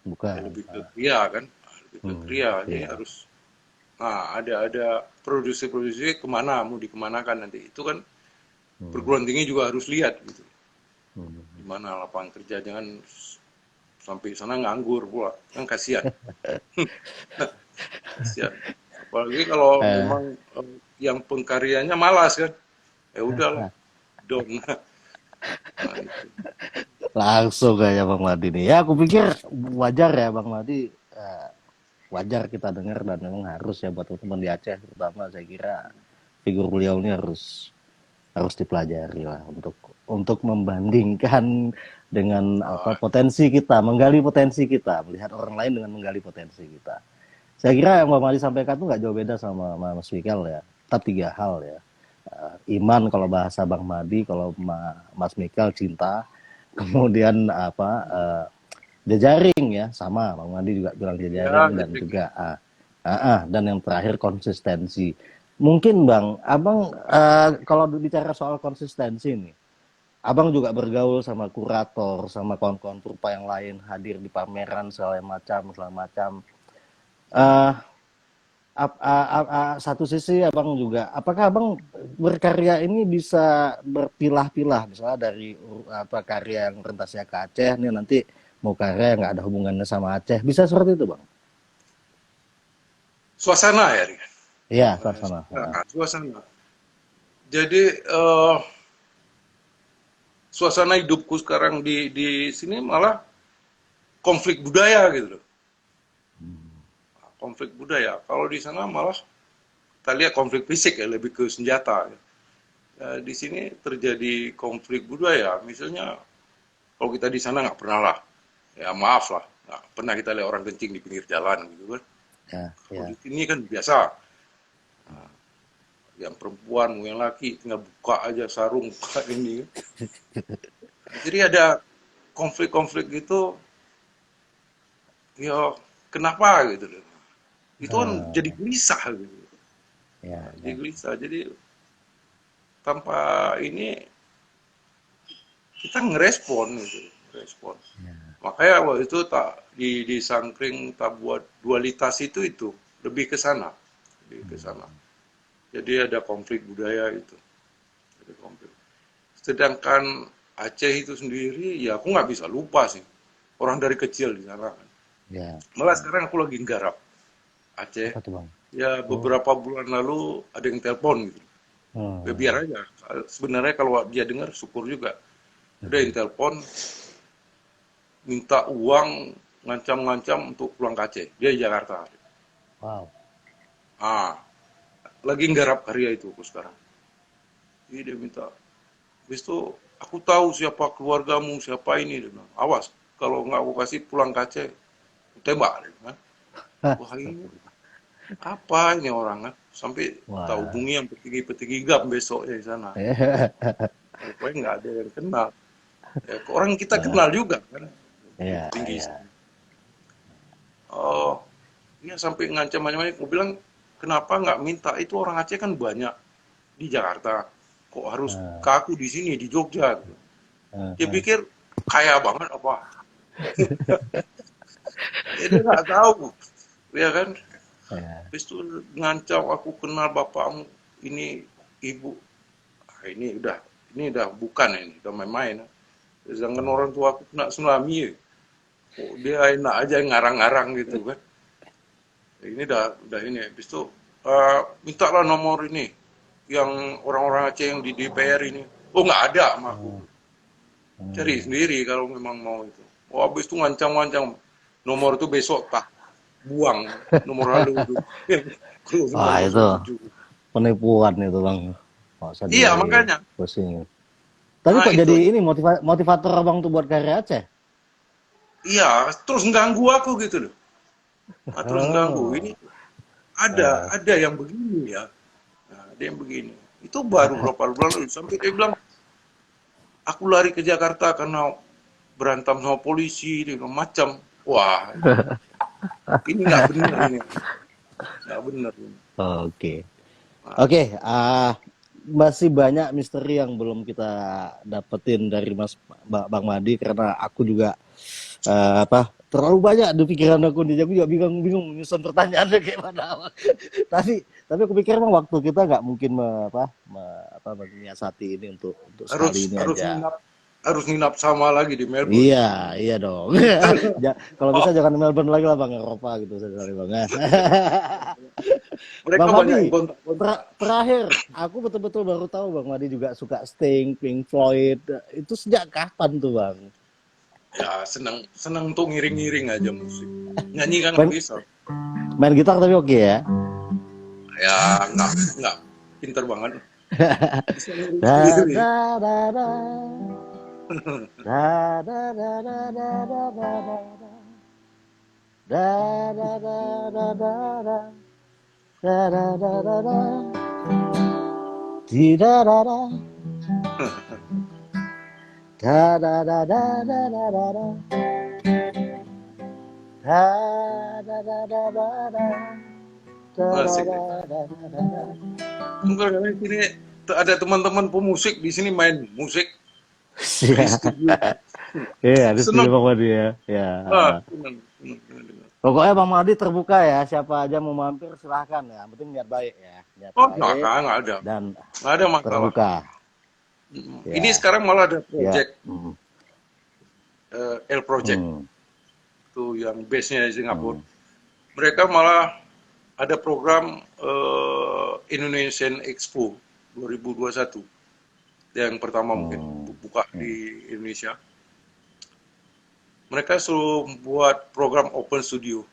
Bukan. lebih ke kria kan, lebih ke Hmm. kria, jadi Iya. harus ada produksi kemana mau dikemanakan nanti itu kan, Hmm. perguruan tinggi juga harus lihat gitu, di Hmm. mana lapangan kerja, jangan sampai sana nganggur pula, kan kasihan, kasihan. Apalagi kalau Eh, memang yang pengkaryanya malas kan, ya udahlah, down. Nah, itu. langsung kayak Bang Madi nih. Ya, aku pikir wajar ya Bang Madi. Wajar kita dengar dan memang harus ya buat teman-teman di Aceh terutama saya kira figur beliau ini harus dipelajari lah untuk membandingkan dengan apa Ah, potensi kita, menggali potensi kita, melihat orang lain dengan menggali potensi kita. Saya kira yang Bang Madi sampaikan tuh nggak jauh beda sama Mas Mikael ya. Tetap tiga hal ya. Iman kalau bahasa Bang Madi, kalau Mas Mikael cinta, kemudian apa jejaring ya sama Bang Madi juga bilang ya, jejaring dan jadi juga dan yang terakhir konsistensi. Mungkin Bang, Abang kalau bicara soal konsistensi nih, Abang juga bergaul sama kurator, sama kawan-kawan purpa yang lain, hadir di pameran segala macam. Eh, satu sisi Abang juga, apakah Abang berkarya ini bisa berpilah-pilah, misalnya dari apa karya yang rentasnya ke Aceh, nih nanti mau karya yang nggak ada hubungannya sama Aceh, bisa seperti itu Bang? suasana ya, Rian. Iya, suasana. Suasana. Jadi suasana hidupku sekarang di sini malah konflik budaya gitu loh. Konflik budaya. Kalau di sana malah kita lihat konflik fisik ya, lebih ke senjata. Di sini terjadi konflik budaya. Misalnya kalau kita di sana nggak pernah lah, ya maaf lah, nggak pernah kita lihat orang kencing di pinggir jalan gitu kan. Ya, Kalau di ya. sini kan biasa, yang perempuan mau yang laki tinggal buka aja sarung buka ini. Jadi ada konflik-konflik gitu, ya kenapa gitu loh. Itu kan jadi Eh, gelisah gitu. ya, Jadi ya. gelisah. Jadi tanpa ini kita ngerespon gitu, ngerespon. Makanya waktu itu tak di Sangkring tak buat dualitas itu lebih ke sana, lebih ke sana. Jadi ada konflik budaya itu, ada konflik. Sedangkan Aceh itu sendiri, ya aku nggak bisa lupa sih. Orang dari kecil di sana kan. Ya. Malah sekarang aku lagi nggarap Aceh. Apa tuh Bang? Ya Oh. beberapa bulan lalu ada yang telepon gitu. Ya biar Hmm. aja. Sebenarnya kalau dia dengar syukur juga. Ada yang telepon minta uang ngancam-ngancam untuk pulang ke Aceh. Dia di Jakarta. Wow. Ah, lagi nggarap karya itu aku sekarang. Jadi dia minta. Habis itu aku tahu siapa keluargamu, siapa ini. Dia bilang, awas, kalau nggak aku kasih pulang ke Aceh, aku tembak. Dia bilang. Wah ini apa ini orang kan? Sampai tahu Wah. hubungi yang petinggi-petinggi GAM besoknya di sana. Pokoknya nggak ada yang kenal. Ya, orang kita Wah. kenal juga kan, Iya, tinggi. iya. Oh, dia sampai ngancam macam-macam. Aku bilang, kenapa nggak minta? Itu orang Aceh kan banyak di Jakarta. Kok harus ke aku di sini, di Jogja? Dia pikir kaya banget apa? Dia nggak tahu, ya kan? Iya. Habis itu ngancam, aku kenal bapakmu, ini ibu. Ah, ini udah bukan ini, udah main-main. Sedangkan orang tua aku kena tsunami, ya. Kok dia enak aja ngarang-ngarang gitu kan? Ini udah ini. Habis itu mintalah nomor ini, yang orang-orang Aceh yang di DPR ini. Oh nggak ada sama aku. Cari sendiri kalau memang mau itu. Oh habis itu ngancam-ngancam. Nomor itu besok tak buang nomor lalu itu. Kalau memang Wah, mau itu setuju. penipuan itu bang. Nggak usah Iya makanya. pusing. Tapi Nah kok itu jadi ini motivator abang tuh buat karya Aceh? iya terus ganggu aku gitu loh. Nah, terus ganggu. Oh. Ini ada yang begini ya. Nah, ada yang begini. Itu baru berapa bulan lalu sampai dia bilang aku lari ke Jakarta karena berantem sama polisi dia bilang macam. Wah, ini nggak benar ini. Nggak benar ini. Oke. Nah, Oke, masih banyak misteri yang belum kita dapetin dari Bang Madi karena aku juga terlalu banyak di pikiran aku nih. Aku juga bingung menyusun pertanyaannya kayak mana. tapi aku pikir emang waktu kita nggak mungkin menyiasati ini untuk sekali ini aja. harus nginap sama lagi di Melbourne. Iya dong. Kalau bisa jangan di Melbourne lagi lah Bang, Eropa gitu sekali Bang. Mereka Bang banyak Madi, yang kontak-kontak. terakhir aku betul-betul baru tahu Bang Madi juga suka Sting, Pink Floyd. Itu sejak kapan tuh Bang? Ya senang tuh ngiring-ngiring aja musik. Nyanyi kan nggak Main, bisa. main gitar tapi oke ya. Ya nggak pinter banget. Bisa ngiring Da sendiri. da da da. Da da da da da da da da. Da da da da da da. Da da da da da. Di da da da. Da da da da da da da da. Da da da da da da. Da da Asik da deh. da da da. Enggak, karena sini ada teman-teman pemusik di sini main musik di Siap. studio. Iya, di studio Senang. Bang Madi ya. Ya. Senang. Pokoknya Bang Madi terbuka ya, siapa aja mau mampir silahkan ya. Yang penting niat baik ya, niat Oh baik nggak ada. dan Nggak ada masalah. terbuka. Ini Ya, sekarang malah ada ya. project L Project Hmm. tuh yang base-nya di Singapura. Mereka malah ada program Indonesian Expo 2021 yang pertama mungkin buka di Indonesia. Mereka suruh buat program open studio.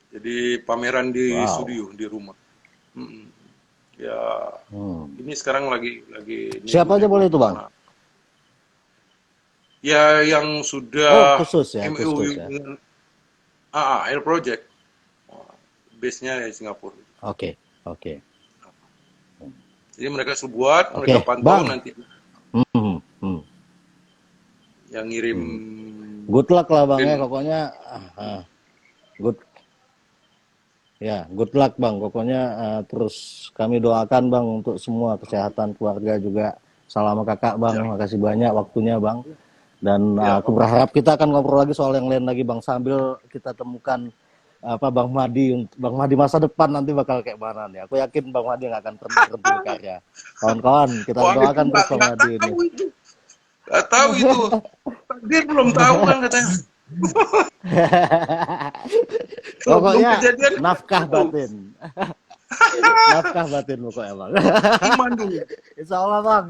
Jadi pameran di Wow. studio di rumah. Ya ini sekarang lagi Siapa aja boleh itu Bang? mana. Ya yang sudah Khusus ya, MOU khusus ya. dengan L Project. Base-nya di Singapura. Oke. Jadi mereka suruh buat, Oke, mereka pantau Bang. nanti Hmm. yang ngirim. Good luck lah Bang ya, Film. pokoknya good luck Bang. Pokoknya terus kami doakan Bang untuk semua kesehatan keluarga juga. Salam kakak Bang, Ya. makasih banyak waktunya Bang. Dan Ya, aku berharap kita akan ngobrol lagi soal yang lain lagi Bang, sambil kita temukan Bang Madi masa depan nanti bakal kayak mana nih. Aku yakin Bang Madi nggak akan berhenti berkarya. Kawan-kawan, kita Wah, doakan itu terus Bang nggak Madi ini. tahu itu. Nggak tahu itu. Takdir belum tahu kan katanya. Pokoknya Belum kejadian. nafkah Tahu. batin. Nafkah batin pokoknya Bang. Iman dulu. Insya Allah Bang,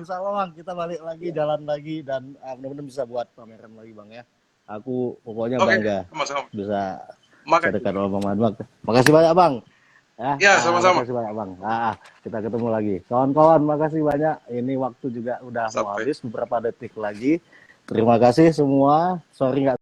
kita balik lagi, jalan lagi, dan mudah-mudahan bisa buat pameran lagi Bang ya. Aku pokoknya Oke, bangga sama-sama. bisa Makasih. dekat sama Bang Madi. Makasih banyak Bang. Ya, Ya, sama-sama. makasih banyak Bang. Kita ketemu lagi. Kawan-kawan, makasih banyak. Ini waktu juga udah mau Sampai. habis, beberapa detik lagi. Terima kasih semua. Sorry nggak